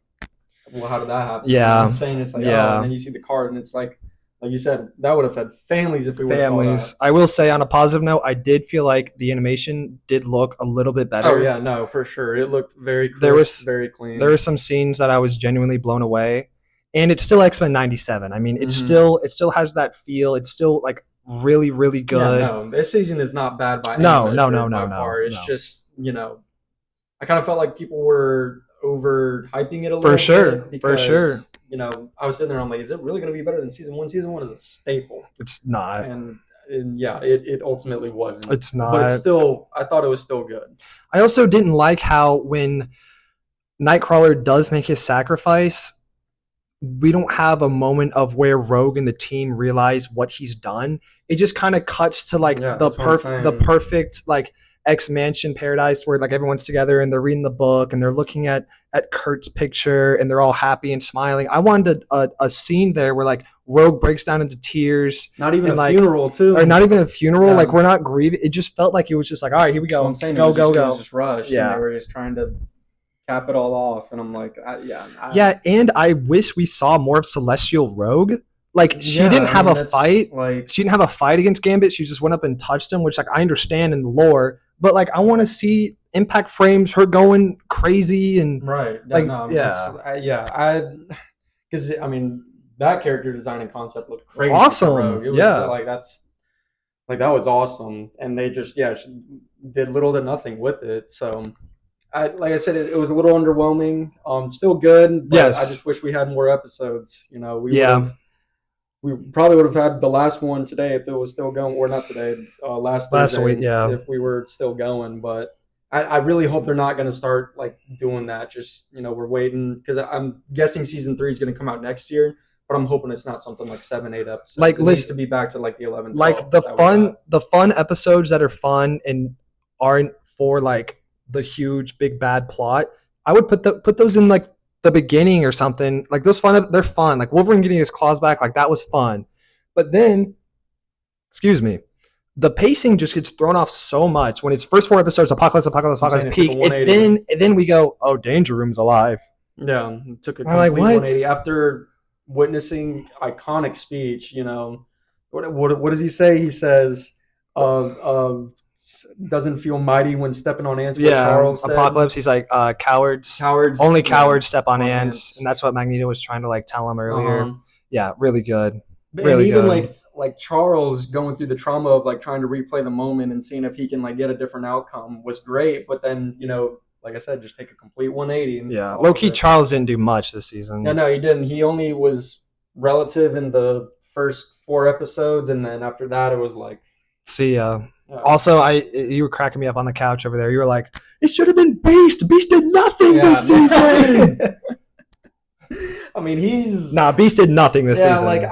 Speaker 2: well, how did that happen?
Speaker 1: Yeah.
Speaker 2: You know what I'm saying? It's like, oh, and then you see the card, and it's like you said, that would have fed families if we would have saw that.
Speaker 1: I will say, on a positive note, I did feel like the animation did look a little bit better.
Speaker 2: Oh yeah, no, for sure. It looked very crisp, very clean.
Speaker 1: There were some scenes that I was genuinely blown away, and it's still X-Men '97. I mean, it still has that feel. It's still like really, really good.
Speaker 2: Yeah, no, this season is not bad by
Speaker 1: no.
Speaker 2: It's just, I kind of felt like people were overhyping it a little
Speaker 1: for
Speaker 2: bit.
Speaker 1: For sure.
Speaker 2: I was sitting there, I'm like, is it really going to be better than season one? Season one is a staple.
Speaker 1: It's not.
Speaker 2: And yeah, it ultimately wasn't.
Speaker 1: It's not.
Speaker 2: But it's still, I thought it was still good.
Speaker 1: I also didn't like how when Nightcrawler does make his sacrifice, we don't have a moment of where Rogue and the team realize what he's done. It just kind of cuts to like the perfect like X-Mansion paradise where like everyone's together and they're reading the book and they're looking at Kurt's picture and they're all happy and smiling. I wanted a scene there where like Rogue breaks down into tears.
Speaker 2: Not even a funeral too.
Speaker 1: Or not even a funeral. Yeah. Like we're not grieving. It just felt like it was just like, all right, here we go.
Speaker 2: So I'm saying
Speaker 1: go.
Speaker 2: It was just rushed. Yeah. And they were just trying to cap it all off. And I'm like,
Speaker 1: and I wish we saw more of Celestial Rogue. Like she didn't have a fight. Like she didn't have a fight against Gambit. She just went up and touched him, which like I understand in the lore. But like I want to see Impact Frames her going crazy and
Speaker 2: right.
Speaker 1: Like
Speaker 2: because I mean that character design and concept looked crazy.
Speaker 1: Awesome.
Speaker 2: It was that was awesome, and they just did little to nothing with it. So like I said, it was a little underwhelming. Still good, but I just wish we had more episodes. We probably would have had the last one today if it was still going, or not today, last Thursday,
Speaker 1: week,
Speaker 2: if we were still going. But I really hope they're not going to start like doing that. Just we're waiting because I'm guessing season 3 is going to come out next year. But I'm hoping it's not something like 7, 8 episodes. Like it needs to be back to like the 11. 12,
Speaker 1: like the fun episodes that are fun and aren't for like the huge big bad plot. I would put those in like the beginning or something. Like those they're fun. Like Wolverine getting his claws back, like that was fun. But then, the pacing just gets thrown off so much when it's first 4 episodes, apocalypse, peak, and then we go, oh, Danger Room's alive.
Speaker 2: Yeah, it took a complete 180 after witnessing iconic speech. What does he say? He says, doesn't feel mighty when stepping on ants.
Speaker 1: Yeah, Charles said. Apocalypse. He's like, cowards. Only cowards step on ants, and that's what Magneto was trying to like tell him earlier. Yeah, really good.
Speaker 2: And even like Charles going through the trauma of like trying to replay the moment and seeing if he can like get a different outcome was great. But then like I said, just take a complete 180. And
Speaker 1: low key, Charles didn't do much this season.
Speaker 2: No, he didn't. He only was relative in the first 4 episodes, and then after that, it was like.
Speaker 1: See ya. Also, you were cracking me up on the couch over there. You were like, "It should have been Beast. Beast did nothing this season."
Speaker 2: I mean,
Speaker 1: Beast did nothing this season.
Speaker 2: Like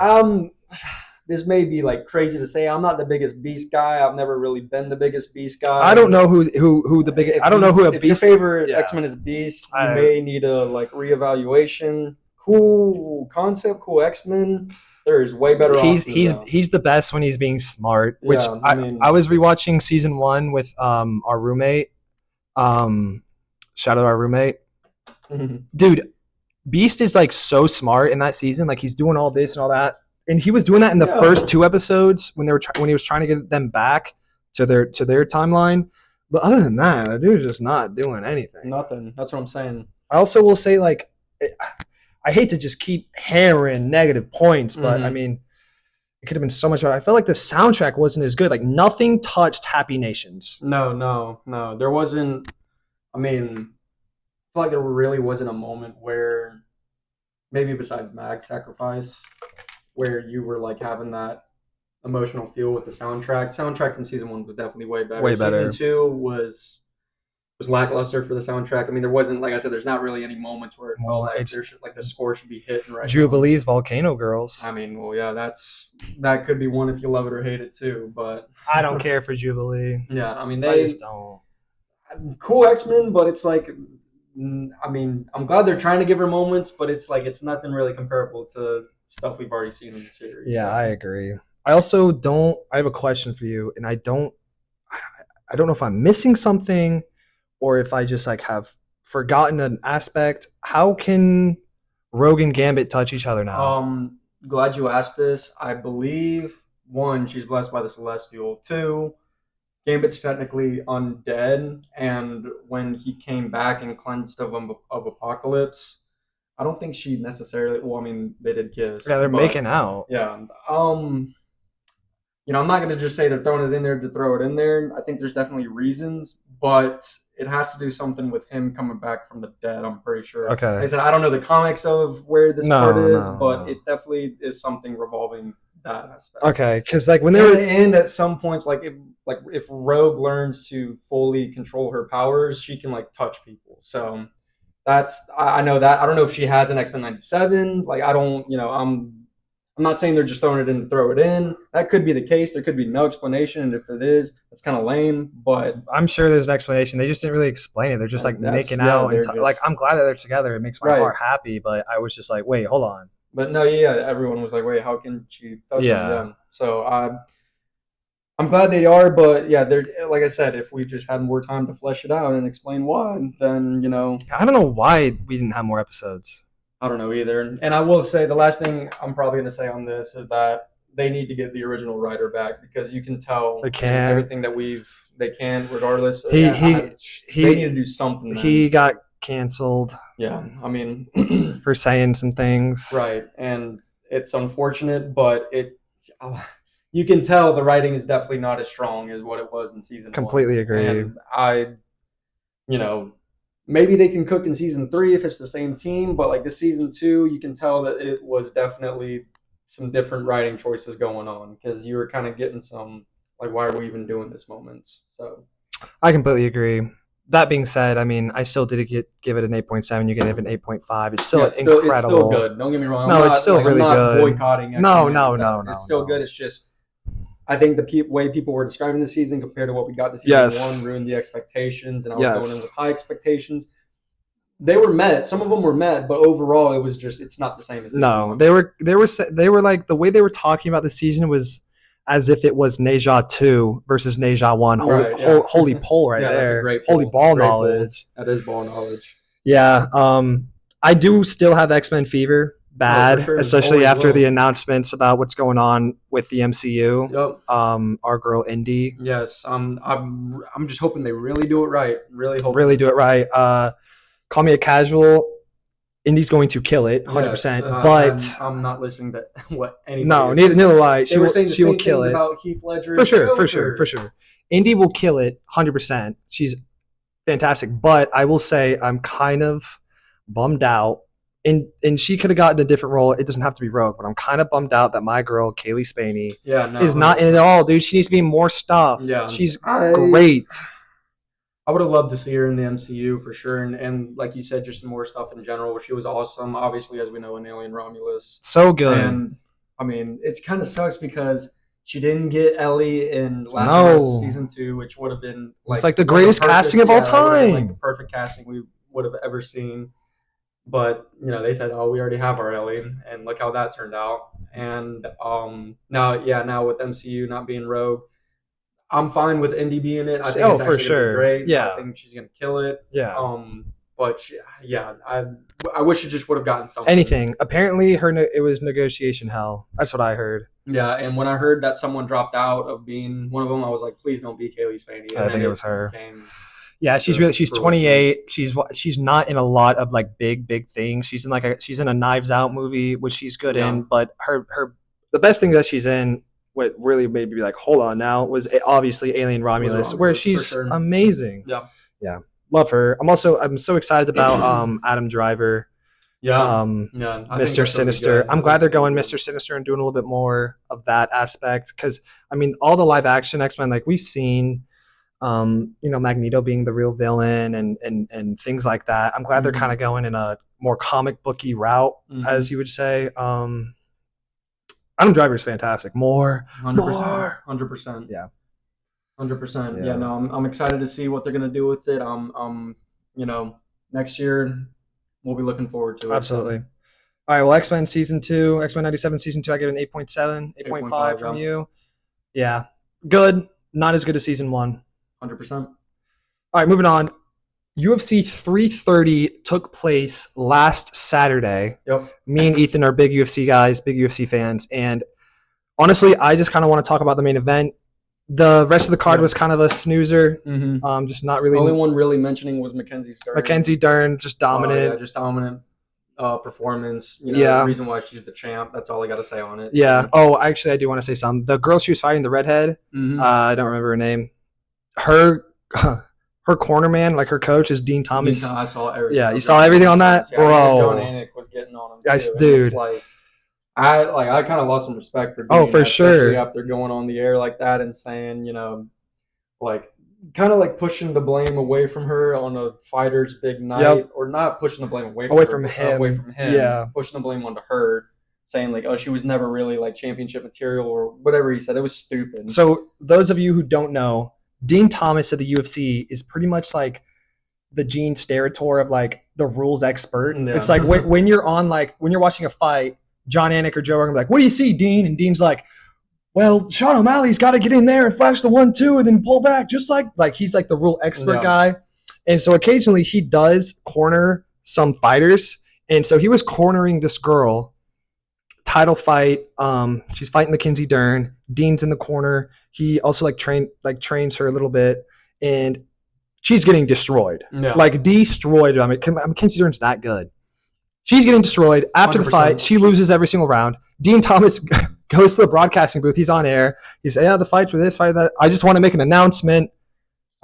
Speaker 2: this may be like crazy to say. I'm not the biggest Beast guy. I've never really been the biggest Beast guy.
Speaker 1: I don't know who the biggest. I don't know who a
Speaker 2: if
Speaker 1: Beast.
Speaker 2: Your favorite X-Men is Beast. You may need a like reevaluation. Cool concept. Cool X-Men. There's way better options.
Speaker 1: He's the best when he's being smart. Which I was rewatching season 1 with our roommate. Shout out our roommate. Dude, Beast is like so smart in that season. Like he's doing all this and all that, and he was doing that in the first 2 episodes when he was trying to get them back to their timeline. But other than that, the dude's just not doing anything.
Speaker 2: Nothing. That's what I'm saying.
Speaker 1: I also will say like. I hate to just keep hammering negative points, but I mean, it could have been so much better. I felt like the soundtrack wasn't as good. Like nothing touched Happy Nations.
Speaker 2: No. There wasn't. I mean, I feel like there really wasn't a moment where, maybe besides Mag's sacrifice, where you were like having that emotional feel with the soundtrack. Soundtrack in season 1 was definitely way better. Season 2 was lackluster for the soundtrack. I mean, there wasn't, like I said, there's not really any moments where it felt like the score should be hitting right.
Speaker 1: Jubilee's Volcano Girls.
Speaker 2: I mean, well, yeah, that could be one if you love it or hate it too. But
Speaker 1: I don't care for Jubilee.
Speaker 2: Yeah, I mean,
Speaker 1: I just don't.
Speaker 2: Cool X-Men, but it's like I mean, I'm glad they're trying to give her moments, but it's like it's nothing really comparable to stuff we've already seen in the series.
Speaker 1: Yeah,
Speaker 2: So.
Speaker 1: I agree. I also don't. I have a question for you, and I don't know if I'm missing something or if I just like have forgotten an aspect. How can Rogue and Gambit touch each other now?
Speaker 2: Glad you asked this. I believe one, she's blessed by the Celestial. Two, Gambit's technically undead, and when he came back and cleansed of Apocalypse, I don't think she necessarily. Well, I mean, they did kiss.
Speaker 1: Yeah, they're
Speaker 2: but
Speaker 1: making out.
Speaker 2: yeah. I'm not going to just say they're throwing it in there to throw it in there. I think there's definitely reasons, but it has to do something with him coming back from the dead. I'm pretty sure.
Speaker 1: Okay.
Speaker 2: Like I said, I don't know the comics of where this
Speaker 1: No,
Speaker 2: part is,
Speaker 1: no,
Speaker 2: but
Speaker 1: no.
Speaker 2: it definitely is something revolving that aspect.
Speaker 1: Okay, because like when
Speaker 2: In
Speaker 1: they
Speaker 2: the
Speaker 1: were
Speaker 2: end, at some points, if Rogue learns to fully control her powers, she can like touch people. So I know that. I don't know if she has an X-Men 97. Like I don't, I'm not saying they're just throwing it in to throw it in. That could be the case. There could be no explanation, and if it is, it's kind of lame. But
Speaker 1: I'm sure there's an explanation. They just didn't really explain it. They're just like making out and like I'm glad that they're together. It makes my heart happy. But I was just like, wait, hold on.
Speaker 2: But no, yeah, everyone was like, wait, how can she touch him? Yeah. So I'm glad they are, but yeah, they're like I said, if we just had more time to flesh it out and explain why, then
Speaker 1: I don't know why we didn't have more episodes.
Speaker 2: I don't know either. And I will say the last thing I'm probably going to say on this is that they need to get the original writer back because you can tell everything that they can regardless. They need to do something.
Speaker 1: He got canceled.
Speaker 2: Yeah, I mean,
Speaker 1: for saying some things.
Speaker 2: Right, and it's unfortunate, but you can tell the writing is definitely not as strong as what it was in season 1.
Speaker 1: Completely agree.
Speaker 2: And maybe they can cook in season 3 if it's the same team, but like this season 2, you can tell that it was definitely some different writing choices going on because you were kind of getting some like, why are we even doing this moments? So
Speaker 1: I completely agree. That being said, I mean, I still did give it an 8.7. You get it an 8.5. It's still incredible.
Speaker 2: It's still good. Don't get me wrong.
Speaker 1: It's still really good.
Speaker 2: I'm not boycotting.
Speaker 1: No.
Speaker 2: It's still good. It's just I think the way people were describing the season compared to what we got to season 1 ruined the expectations, and I was going in with high expectations. They were met. Some of them were met, but overall, it was just it's not the same as
Speaker 1: they were like the way they were talking about the season was as if it was Neja 2 versus Neja 1. Holy poll right there. That's a great poll. Holy ball knowledge.
Speaker 2: That is ball knowledge.
Speaker 1: Yeah. I do still have X-Men fever. Bad, especially after the announcements about what's going on with the MCU.
Speaker 2: Yep.
Speaker 1: Our girl Indy.
Speaker 2: Yes. I'm just hoping they really do it right.
Speaker 1: Really do it right. Call me a casual. Indy's going to kill it, 100%. But
Speaker 2: I'm not listening to what anybody.
Speaker 1: No, neither will I. She will kill it
Speaker 2: about Heath Ledger.
Speaker 1: For sure. Indy will kill it, 100%. She's fantastic. But I will say I'm kind of bummed out. And she could have gotten a different role. It doesn't have to be Rogue, but I'm kind of bummed out that my girl, Kaylee Spaney, is not in it at all, dude. She needs to be in more stuff.
Speaker 2: Yeah.
Speaker 1: She's great.
Speaker 2: I would have loved to see her in the MCU for sure. And like you said, just more stuff in general. She was awesome, obviously, as we know, in Alien Romulus.
Speaker 1: So good.
Speaker 2: And, I mean, it's kind of sucks because she didn't get Ellie in Last of Us Season 2, which would have been
Speaker 1: like... It's like the greatest casting of all time.
Speaker 2: Like the perfect casting we would have ever seen. But, they said, oh, we already have our Ellie, and look how that turned out. And now with MCU not being Rogue, I'm fine with Indy being it. I think it's actually gonna be great.
Speaker 1: Yeah.
Speaker 2: I think she's going to kill it.
Speaker 1: Yeah.
Speaker 2: But, I wish it just would have gotten something.
Speaker 1: Anything. Apparently, it was negotiation hell. That's what I heard.
Speaker 2: Yeah, and when I heard that someone dropped out of being one of them, I was like, please don't be Kaylee Spaney.
Speaker 1: I think it was her. Yeah, she's 28. She's not in a lot of like big things. She's in a Knives Out movie, which she's good in. But the best thing that she's in, what really made me be like, hold on now, was obviously Alien Romulus, where she's amazing. Yeah, love her. I'm so excited about Adam Driver. Mr. Sinister. I'm glad they're going Mr. Sinister and doing a little bit more of that aspect because I mean all the live action X-Men like we've seen. Magneto being the real villain and things like that. I'm glad they're kind of going in a more comic booky route, as you would say. Adam Driver is fantastic.
Speaker 2: 100%.
Speaker 1: Yeah.
Speaker 2: 100%. Yeah. No, I'm excited to see what they're gonna do with it. next year we'll be looking forward to it.
Speaker 1: Absolutely. All right, well, X-Men Season 2, X-Men 97 Season 2, I get an 8.7, 8.5 from you. Yeah, good. Not as good as Season 1.
Speaker 2: 100%.
Speaker 1: All right, moving on. UFC 330 took place last Saturday.
Speaker 2: Yep.
Speaker 1: Me and Ethan are big UFC guys, big UFC fans, and honestly, I just kind of want to talk about the main event. The rest of the card was kind of a snoozer. Just not really.
Speaker 2: Only one really mentioning was Mackenzie Dern.
Speaker 1: Mackenzie Dern, just dominant.
Speaker 2: Just dominant performance. The reason why she's the champ. That's all I got to say on it.
Speaker 1: Yeah. So. Oh, actually, I do want to say something. The girl she was fighting, the redhead, I don't remember her name. Her corner man, like her coach, is Dean Thomas.
Speaker 2: I saw everything.
Speaker 1: Yeah, you saw everything on that, bro.
Speaker 2: John Anik was getting on him.
Speaker 1: Yes, dude.
Speaker 2: I kind of lost some respect for Dean.
Speaker 1: Oh, for sure.
Speaker 2: After going on the air like that and saying, kind of like pushing the blame away from her on a fighter's big night, or not pushing the blame away from him. Yeah, pushing the blame onto her, saying like, oh, she was never really like championship material or whatever he said. It was stupid.
Speaker 1: So those of you who don't know, Dean Thomas of the UFC is pretty much like the Gene Steratore of like the rules expert. Yeah. It's like when you're watching a fight, John Anik or Joe Rogan like, what do you see, Dean? And Dean's like, well, Sean O'Malley's got to get in there and flash the 1-2 and then pull back, just like he's like the rule expert guy. And so occasionally he does corner some fighters. And so he was cornering this girl, title fight. She's fighting Mackenzie Dern. Dean's in the corner. He also trains her a little bit, and she's getting destroyed. Yeah. Like destroyed. I mean, Mackenzie Dern's that good. She's getting destroyed. After 100%. The fight, she loses every single round. Dean Thomas goes to the broadcasting booth. He's on air. He says, yeah, the fights were this, fight that. I just want to make an announcement.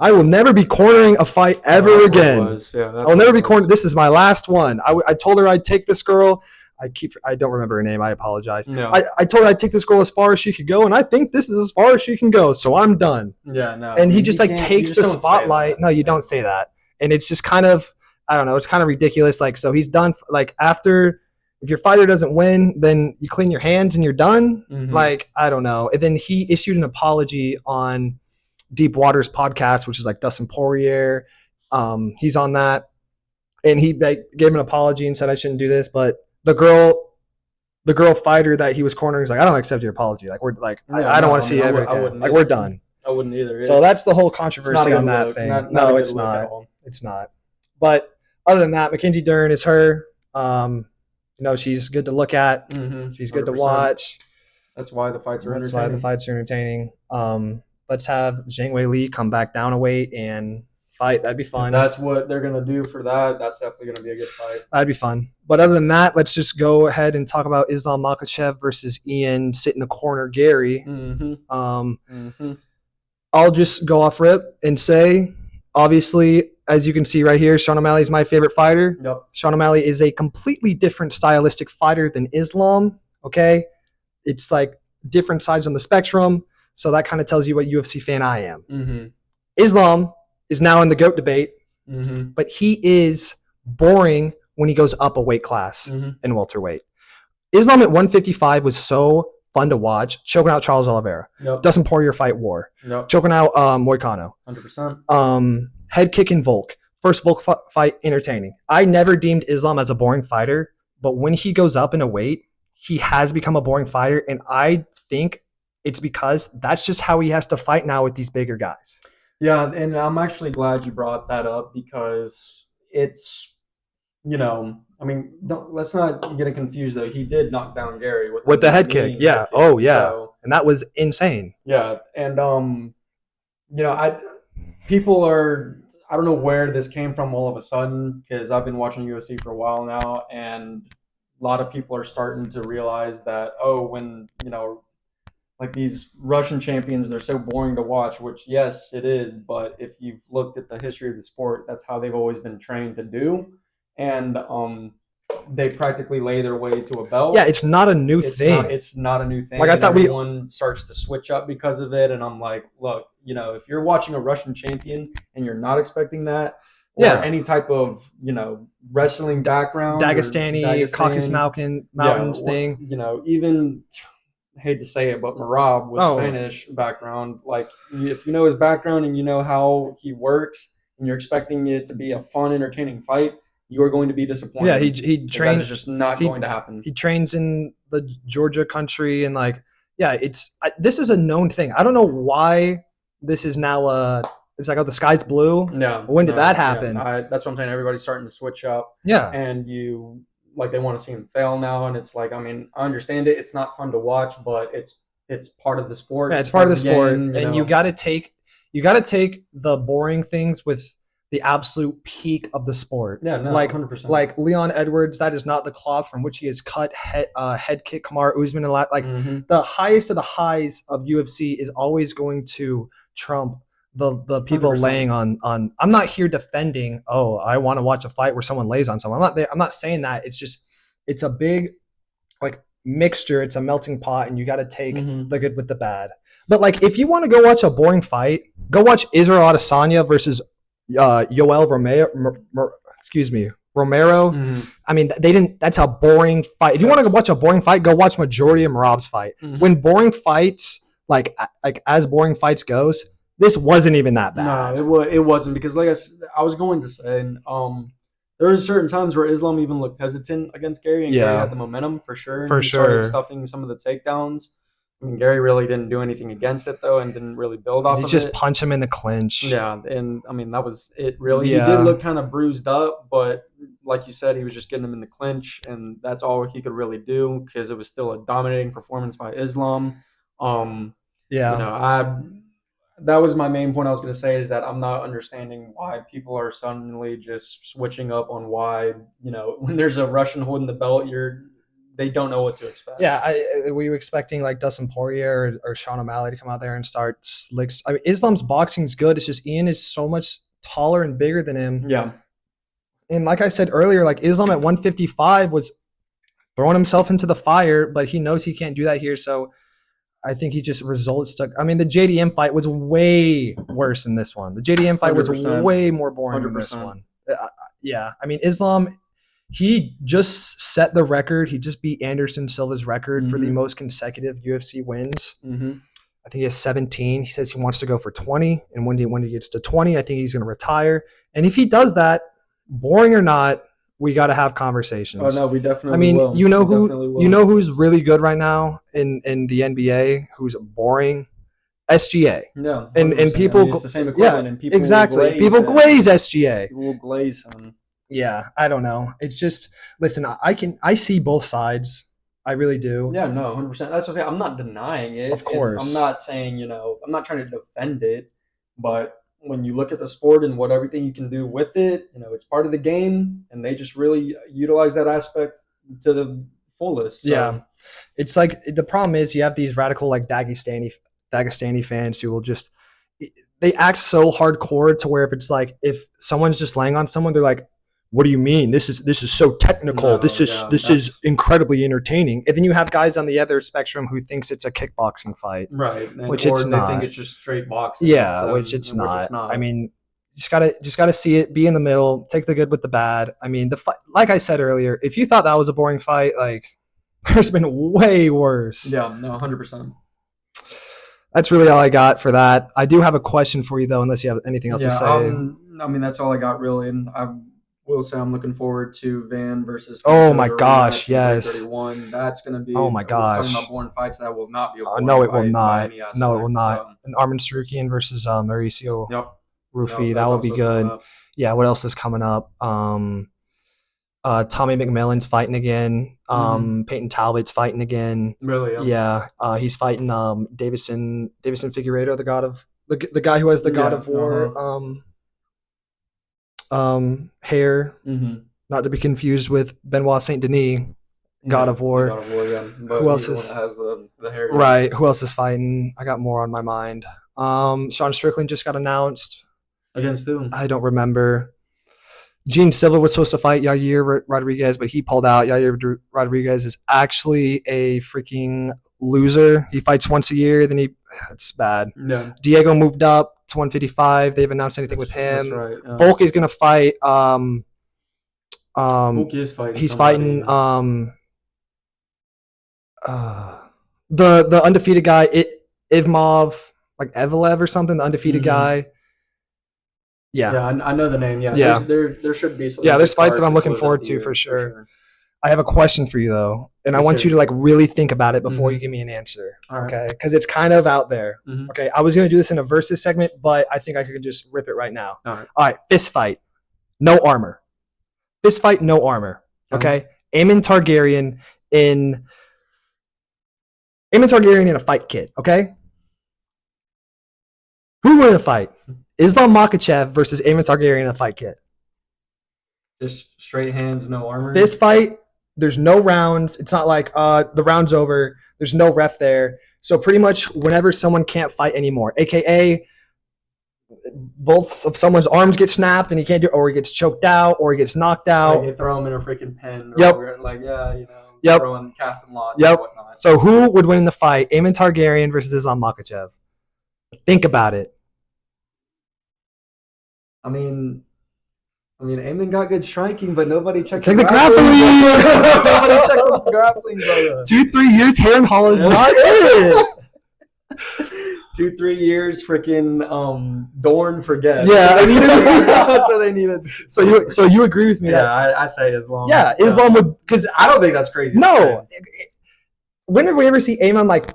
Speaker 1: I will never be cornering a fight ever again. I'll never be cornering. This is my last one. I told her I'd take this girl. I don't remember her name. I apologize. No. I told her I'd take this girl as far as she could go, and I think this is as far as she can go, so I'm done. Yeah, no. And he just takes the spotlight. No, you don't say that. And it's just kind of, I don't know, it's kind of ridiculous. Like, so he's done, like, after, if your fighter doesn't win, then you clean your hands and you're done. Like, I don't know. And then he issued an apology on Deep Water's podcast, which is like Dustin Poirier. He's on that. And he gave an apology and said I shouldn't do this, but the girl fighter that he was cornering is like, I don't accept your apology. Like, I don't want to see you ever again. Like, we're done.
Speaker 2: I wouldn't either.
Speaker 1: So that's the whole controversy on that thing. No, it's not. It's not. But other than that, Mackenzie Dern is her. She's good to look at. She's good 100%. To watch.
Speaker 2: That's why the fights are entertaining.
Speaker 1: That's why the fights are entertaining. Let's have Zhang Weili come back down a weight and fight. That'd be fun.
Speaker 2: If that's what they're going to do for that, that's definitely going to be a good fight.
Speaker 1: That'd be fun. But other than that, let's just go ahead and talk about Islam Makhachev versus Ian sit in the corner Gary. I'll just go off rip and say, obviously, as you can see right here, Sean O'Malley is my favorite fighter. Yep. Sean O'Malley is a completely different stylistic fighter than Islam, okay? It's like different sides on the spectrum, so that kind of tells you what UFC fan I am. Islam is now in the GOAT debate, but he is boring when he goes up a weight class in welterweight. Islam at 155 was so fun to watch, choking out Charles Oliveira. Yep. Dustin Poirier fight war. Yep. Choking out Moicano.
Speaker 2: 100%.
Speaker 1: Head kicking Volk. First Volk fight, entertaining. I never deemed Islam as a boring fighter, but when he goes up in a weight, he has become a boring fighter, and I think it's because that's just how he has to fight now with these bigger guys.
Speaker 2: Yeah, and I'm actually glad you brought that up because it's, let's not get it confused though. He did knock down Gary
Speaker 1: with the head kick. Yeah. Head kick. Oh, yeah. So, and that was insane.
Speaker 2: Yeah, and people are. I don't know where this came from all of a sudden because I've been watching UFC for a while now, and a lot of people are starting to realize that when like these Russian champions, they're so boring to watch, which yes, it is. But if you've looked at the history of the sport, that's how they've always been trained to do. And they practically lay their way to a belt.
Speaker 1: Yeah, it's not a new thing.
Speaker 2: It's not a new thing.
Speaker 1: Like I thought
Speaker 2: everyone starts to switch up because of it. And I'm like, look, if you're watching a Russian champion and you're not expecting that, or any type of, wrestling background,
Speaker 1: Dagestan, Caucasus Mountains thing.
Speaker 2: Even I hate to say it, but Marab was Spanish background. Like, if you know his background and you know how he works, and you're expecting it to be a fun, entertaining fight, you are going to be disappointed.
Speaker 1: Yeah, he
Speaker 2: because that
Speaker 1: trained.
Speaker 2: is just not
Speaker 1: He
Speaker 2: going to happen.
Speaker 1: he trains in the Georgia country, and like, yeah, this is a known thing. I don't know why this is now it's like, oh, the sky's blue.
Speaker 2: Yeah.
Speaker 1: When did that happen?
Speaker 2: That's what I'm saying. Everybody's starting to switch up,
Speaker 1: Yeah,
Speaker 2: and they want to see him fail now, and it's like, I mean, I understand it. It's not fun to watch, but it's part of the sport.
Speaker 1: yeah, it's part of the sport,
Speaker 2: game,
Speaker 1: and you got to take the boring things with the absolute peak of the sport.
Speaker 2: Yeah, no,
Speaker 1: like
Speaker 2: 100%.
Speaker 1: like Leon Edwards, that is not the cloth from which he has cut head kick Kamaru Usman and like the highest of the highs of UFC is always going to trump the people
Speaker 2: 100%.
Speaker 1: laying on. I'm not here defending, oh, I want to watch a fight where someone lays on someone. I'm not saying that. It's just, it's a big like mixture. It's a melting pot, and you got to take the good with the bad. But like, if you want to go watch a boring fight, go watch Israel Adesanya versus Yoel Romero. I mean, they didn't. That's a boring fight. If you want to watch a boring fight, go watch majority of Merab's fight. When boring fights, like as boring fights goes, this wasn't even that bad.
Speaker 2: No, it wasn't, because like I was going to say, there was certain times where Islam even looked hesitant against Gary, and Gary had the momentum for sure.
Speaker 1: For
Speaker 2: he started stuffing some of the takedowns. I mean, Gary really didn't do anything against it though, and didn't really build off of it.
Speaker 1: Just punch him in the clinch.
Speaker 2: Yeah, and I mean, that was it really. Yeah. He did look kind of bruised up, but like you said, he was just getting him in the clinch, and that's all he could really do, because it was still a dominating performance by Islam. That was my main point I was going to say, is that I'm not understanding why people are suddenly just switching up on why, when there's a Russian holding the belt, they don't know what to expect.
Speaker 1: Yeah, were you expecting like Dustin Poirier or Sean O'Malley to come out there and start slicks? I mean, Islam's boxing's good. It's just Ian is so much taller and bigger than him.
Speaker 2: Yeah.
Speaker 1: And like I said earlier, like Islam at 155 was throwing himself into the fire, but he knows he can't do that here. So I think he just results stuck. I mean, the JDM fight was way worse than this one. The JDM fight 100%. Was way more boring 100%. Than this one. Yeah. I mean, Islam, he just set the record. He just beat Anderson Silva's record for the most consecutive UFC wins. I think he has 17. He says he wants to go for 20. And when he gets to 20, I think he's going to retire. And if he does that, boring or not, we got to have conversations.
Speaker 2: Oh no, we definitely will.
Speaker 1: You know who's really good right now in the NBA, who's boring? SGA.
Speaker 2: Yeah.
Speaker 1: And people,
Speaker 2: it's the same equivalent, and people
Speaker 1: exactly. People glaze SGA.
Speaker 2: People will glaze him.
Speaker 1: Yeah, I don't know. It's just, listen, I see both sides. I really do.
Speaker 2: Yeah, no, 100%. That's what I'm saying. I'm not denying it.
Speaker 1: Of course.
Speaker 2: I'm not saying, I'm not trying to defend it, but when you look at the sport and what everything you can do with it, it's part of the game, and they just really utilize that aspect to the fullest. So.
Speaker 1: Yeah. It's like, the problem is you have these radical like Dagestani fans who will just, they act so hardcore to where if someone's just laying on someone, they're like, what do you mean? This is so technical. No, this is incredibly entertaining. And then you have guys on the other spectrum who thinks it's a kickboxing fight,
Speaker 2: right?
Speaker 1: Which it's not.
Speaker 2: They think it's just straight boxing.
Speaker 1: Yeah, so, which it's not. I mean, just gotta see it. Be in the middle. Take the good with the bad. I mean, the fight. Like I said earlier, if you thought that was a boring fight, like there's been way worse.
Speaker 2: Yeah, no, 100%.
Speaker 1: That's really all I got for that. I do have a question for you though, unless you have anything else to say.
Speaker 2: I mean, that's all I got really. And I will say I'm looking forward to Van versus.
Speaker 1: Oh my gosh, yes.
Speaker 2: 31. That's going to be.
Speaker 1: Oh my gosh.
Speaker 2: Talking about boring fights, that will not be a boring
Speaker 1: no, it
Speaker 2: fight
Speaker 1: will not.
Speaker 2: Aspect,
Speaker 1: no, it will not. And Arman Sarukian versus Mauricio Rufy. That will be good. Yeah. What else is coming up? Tommy McMillan's fighting again. Peyton Talbot's fighting again.
Speaker 2: Really?
Speaker 1: Yeah. He's fighting Davison Figueiredo, the god of the guy who has the God of War hair. Not to be confused with Benoit Saint Denis, God of War.
Speaker 2: God of War, yeah. But
Speaker 1: who else
Speaker 2: has the hair?
Speaker 1: Right. Who else is fighting? I got more on my mind. Sean Strickland just got announced.
Speaker 2: Against who?
Speaker 1: I don't remember. Gene Silva was supposed to fight Yair Rodriguez, but he pulled out. Yair Rodriguez is actually a freaking loser. He fights once a year, then it's bad.
Speaker 2: Yeah.
Speaker 1: Diego moved up to 155. They haven't announced anything with him.
Speaker 2: That's right. Yeah.
Speaker 1: Volk is gonna fight.
Speaker 2: Volk is fighting.
Speaker 1: He's fighting. The undefeated guy, Ivmov, like Evelev or something. The undefeated guy.
Speaker 2: Yeah, I know the name. Yeah,
Speaker 1: Yeah.
Speaker 2: there should be some.
Speaker 1: Yeah, there's fights
Speaker 2: cards
Speaker 1: that I'm looking
Speaker 2: included
Speaker 1: forward
Speaker 2: at the
Speaker 1: to
Speaker 2: year,
Speaker 1: for sure. I have a question for you though, and I
Speaker 2: Yes,
Speaker 1: want
Speaker 2: sir.
Speaker 1: you to like really think about it before
Speaker 2: Mhm.
Speaker 1: you give me an answer.
Speaker 2: All right.
Speaker 1: Okay, because it's kind of out there.
Speaker 2: Mhm.
Speaker 1: Okay, I was gonna do this in a versus segment, but I think I could just rip it right now.
Speaker 2: All right.
Speaker 1: All right, fist fight, no armor. Fist fight, no armor. Okay, Aemon Targaryen in a fight kit. Okay, who won the fight? Islam Makhachev versus Aemon Targaryen in a fight kit.
Speaker 2: Just straight hands, no armor.
Speaker 1: Fist fight. There's no rounds. It's not like the round's over. There's no ref there. So pretty much whenever someone can't fight anymore, aka both of someone's arms get snapped and he can't do, or he gets choked out, or he gets knocked out.
Speaker 2: Like they throw him in a freaking pen.
Speaker 1: Yep.
Speaker 2: Like
Speaker 1: Yep.
Speaker 2: Throwing casting lots.
Speaker 1: Yep.
Speaker 2: And whatnot.
Speaker 1: So who would win the fight? Aemon Targaryen versus Islam Makhachev. Think about it.
Speaker 2: I mean, Aemon got good striking, but nobody checked
Speaker 1: the grappling.
Speaker 2: Nobody checked the grappling, brother.
Speaker 1: 2-3 years Harrenhal is not it.
Speaker 2: 2-3 years, freaking Dorn forget.
Speaker 1: Yeah,
Speaker 2: so they needed. So they needed.
Speaker 1: So you agree with me?
Speaker 2: Yeah,
Speaker 1: that,
Speaker 2: I say Islam.
Speaker 1: Yeah, Islam would, because
Speaker 2: I don't think that's crazy.
Speaker 1: No. When did we ever see Aemon like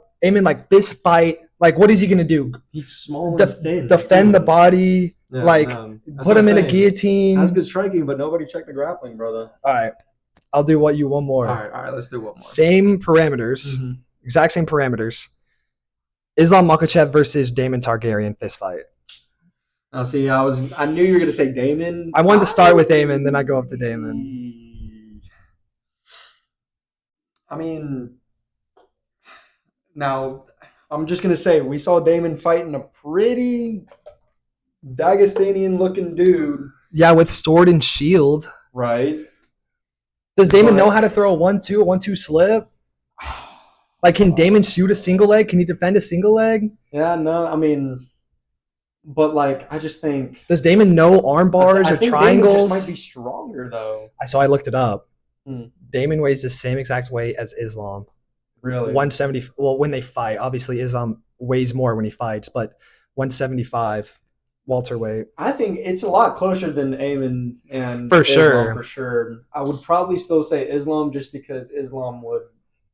Speaker 1: fist fight? Like, what is he gonna do?
Speaker 2: He's small and thin.
Speaker 1: Defend the body.
Speaker 2: Yeah,
Speaker 1: Put him in a guillotine.
Speaker 2: That's good striking, but nobody checked the grappling, brother.
Speaker 1: All right, I'll do one more.
Speaker 2: All right, let's do one more.
Speaker 1: Same parameters, exact same parameters. Islam Makhachev versus Daemon Targaryen fist fight.
Speaker 2: Now, see, I knew you were gonna say Daemon.
Speaker 1: I wanted to start with Daemon, then I go up to Daemon.
Speaker 2: I mean, now I'm just gonna say we saw Daemon fighting a pretty Dagestanian-looking dude.
Speaker 1: Yeah, with sword and shield.
Speaker 2: Right.
Speaker 1: Does Daemon know how to throw a 1-2, a 1-2 slip? Like, can Daemon shoot a single leg? Can he defend a single leg?
Speaker 2: Yeah, no, I mean, but like, I just think.
Speaker 1: Does Daemon know arm bars or triangles?
Speaker 2: Daemon just might be stronger though.
Speaker 1: So I looked it up. Daemon weighs the same exact weight as Islam.
Speaker 2: Really?
Speaker 1: 170. Well, when they fight, obviously Islam weighs more when he fights, but 175 welterweight.
Speaker 2: I think it's a lot closer than Aemon and
Speaker 1: for
Speaker 2: Islam,
Speaker 1: sure.
Speaker 2: For sure. I would probably still say Islam just because Islam would.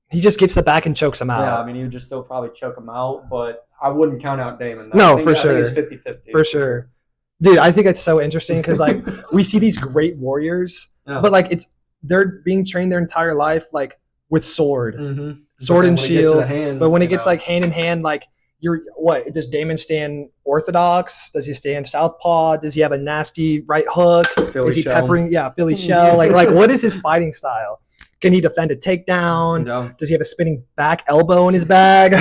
Speaker 1: He just gets the back and chokes him out.
Speaker 2: Yeah, I mean, he would just still probably choke him out, but I wouldn't count out Daemon.
Speaker 1: No, for sure.
Speaker 2: I think it's 50-50.
Speaker 1: For sure. Dude, I think it's so interesting because, like, we see these great warriors, but, like, they're being trained their entire life, like, with sword. Sword and shield. But when it gets, like, hand in hand, like, does Daemon stand orthodox? Does he stand southpaw? Does he have a nasty right hook? Is he peppering? Yeah, Philly shell. Like what is his fighting style? Can he defend a takedown?
Speaker 2: No.
Speaker 1: Does he have a spinning back elbow in his bag?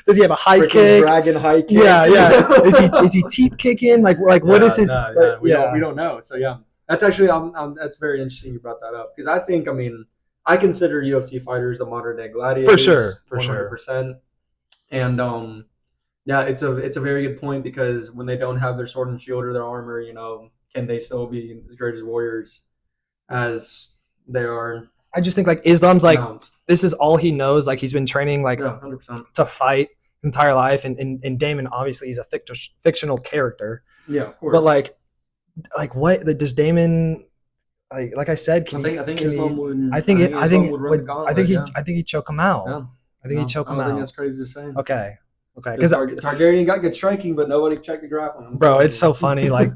Speaker 1: Does he have a high kick?
Speaker 2: Dragon high kick.
Speaker 1: Yeah. Is he teep kicking? Like what is his?
Speaker 2: We don't know. So yeah, that's actually that's very interesting you brought that up because I think I consider UFC fighters the modern day gladiators
Speaker 1: for sure,
Speaker 2: 100%. And yeah, it's a very good point because when they don't have their sword and shield or their armor, can they still be as great as warriors as they are?
Speaker 1: I just think like Islam's like this is all he knows. Like he's been training like
Speaker 2: 100%.
Speaker 1: to fight his entire life, and Daemon obviously he's a fictional character.
Speaker 2: Yeah, of course.
Speaker 1: But like what does Daemon like I said?
Speaker 2: I think Islam would.
Speaker 1: I think he'd choke him out.
Speaker 2: Yeah.
Speaker 1: I think he'd choke him out.
Speaker 2: I think that's crazy to say.
Speaker 1: Okay. Because
Speaker 2: Targaryen got good striking, but nobody checked the grappling.
Speaker 1: Bro, it's so funny. Like,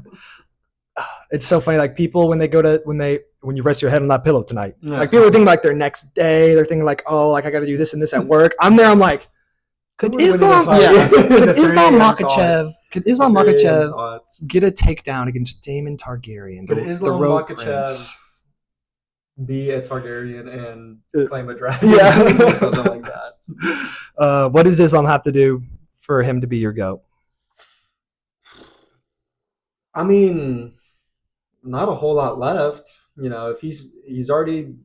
Speaker 1: it's so funny. Like people when you rest your head on that pillow tonight. Yeah. Like people are thinking like their next day. They're thinking like, oh, like I got to do this and this at work. I'm there. I'm like, could Islam Makhachev get a takedown against Daemon Targaryen?
Speaker 2: Could Islam Makhachev be a Targaryen and claim a dragon?
Speaker 1: Yeah,
Speaker 2: something like that.
Speaker 1: What does Islam have to do for him to be your GOAT?
Speaker 2: I mean, not a whole lot left. If he's already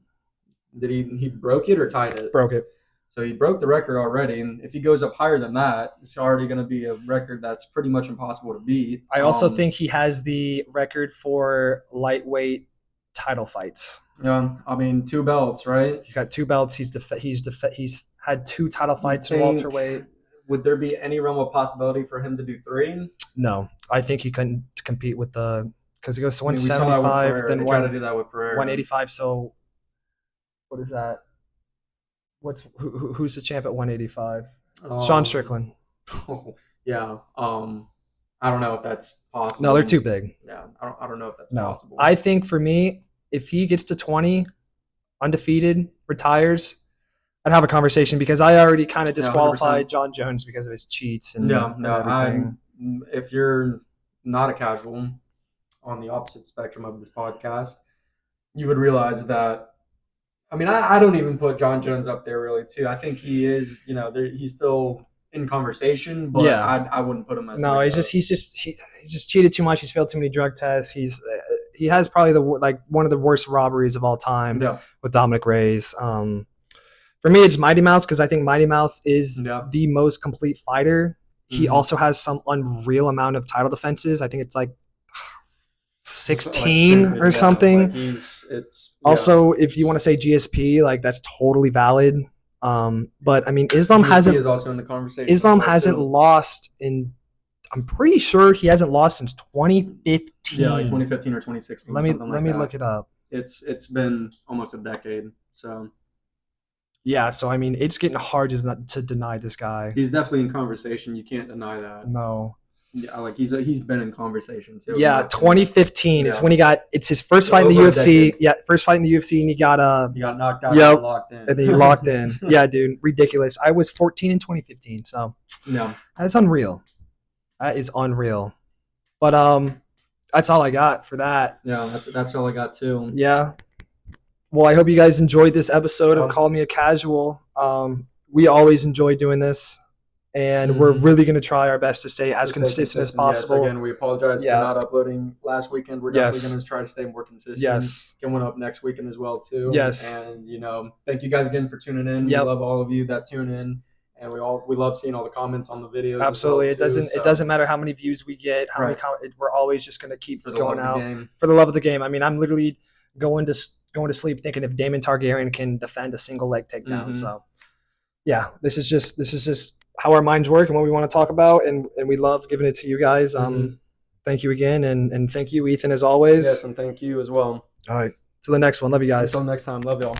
Speaker 2: he broke it or tied it?
Speaker 1: Broke it.
Speaker 2: So he broke the record already, and if he goes up higher than that, it's already going to be a record that's pretty much impossible to beat.
Speaker 1: I also think he has the record for lightweight title fights.
Speaker 2: Yeah, I mean 2 belts, right?
Speaker 1: He's got 2 belts. He's had 2 title fights in welterweight.
Speaker 2: would there be any realm of possibility for him to do 3?
Speaker 1: No, I think he couldn't compete with the because it goes to
Speaker 2: I mean, we saw that with
Speaker 1: 175,
Speaker 2: Pereira.
Speaker 1: then
Speaker 2: They tried to do that with Pereira.
Speaker 1: 185. So what is that? Who's the champ at 185? Sean Strickland.
Speaker 2: Yeah. I don't know if that's possible.
Speaker 1: No, they're too big.
Speaker 2: Yeah, I don't know if that's
Speaker 1: No,
Speaker 2: possible.
Speaker 1: I think for me, if he gets to 20, undefeated, retires, I'd have a conversation because I already kind of disqualified John Jones because of his cheats and everything.
Speaker 2: If you're not a casual on the opposite spectrum of this podcast, you would realize that. I mean, I don't even put John Jones up there really too. I think he is, he's still in conversation, but
Speaker 1: Yeah.
Speaker 2: I wouldn't put him as.
Speaker 1: No, he's just cheated too much. He's failed too many drug tests. He has probably one of the worst robberies of all time with Dominic Reyes. For me, it's Mighty Mouse because I think Mighty Mouse is the most complete fighter. He also has some unreal amount of title defenses. I think it's like 16 or something. Also, if you want to say GSP, like that's totally valid. But I mean, Islam
Speaker 2: GSP is also in the conversation.
Speaker 1: Islam hasn't lost in. I'm pretty sure he hasn't lost since 2015.
Speaker 2: Yeah, like 2015 or 2016.
Speaker 1: Let me look it up.
Speaker 2: It's been almost a decade. So.
Speaker 1: Yeah, so I mean, it's getting hard to deny this guy.
Speaker 2: He's definitely in conversation. You can't deny that.
Speaker 1: No.
Speaker 2: Yeah, like he's been in conversation too.
Speaker 1: Yeah, 2015 is when it's his first fight in the UFC. Yeah, first fight in the UFC, and he got
Speaker 2: knocked out and locked in.
Speaker 1: And then he locked in. Yeah, dude, ridiculous. I was 14 in 2015, so
Speaker 2: no,
Speaker 1: that's unreal. That is unreal. But that's all I got for that.
Speaker 2: Yeah, that's all I got too.
Speaker 1: Yeah. Well, I hope you guys enjoyed this episode of Call Me a Casual. We always enjoy doing this, and we're really going to try our best to stay as consistent as possible.
Speaker 2: Yes, again, we apologize for not uploading last weekend. We're definitely going to try to stay more consistent.
Speaker 1: Yes.
Speaker 2: Get one up next weekend as well, too.
Speaker 1: Yes.
Speaker 2: And, thank you guys again for tuning in. We love all of you that tune in. And we love seeing all the comments on the videos.
Speaker 1: Absolutely, it doesn't matter how many views we get, how many we're always just going to keep going out for the love of the game. I mean, I'm literally going to sleep thinking if Daemon Targaryen can defend a single leg takedown. So, yeah, this is just how our minds work and what we want to talk about, and we love giving it to you guys. Thank you again, and thank you, Ethan, as always.
Speaker 2: Yes, and thank you as well.
Speaker 1: All right, till the next one. Love you guys.
Speaker 2: Until next time, love y'all.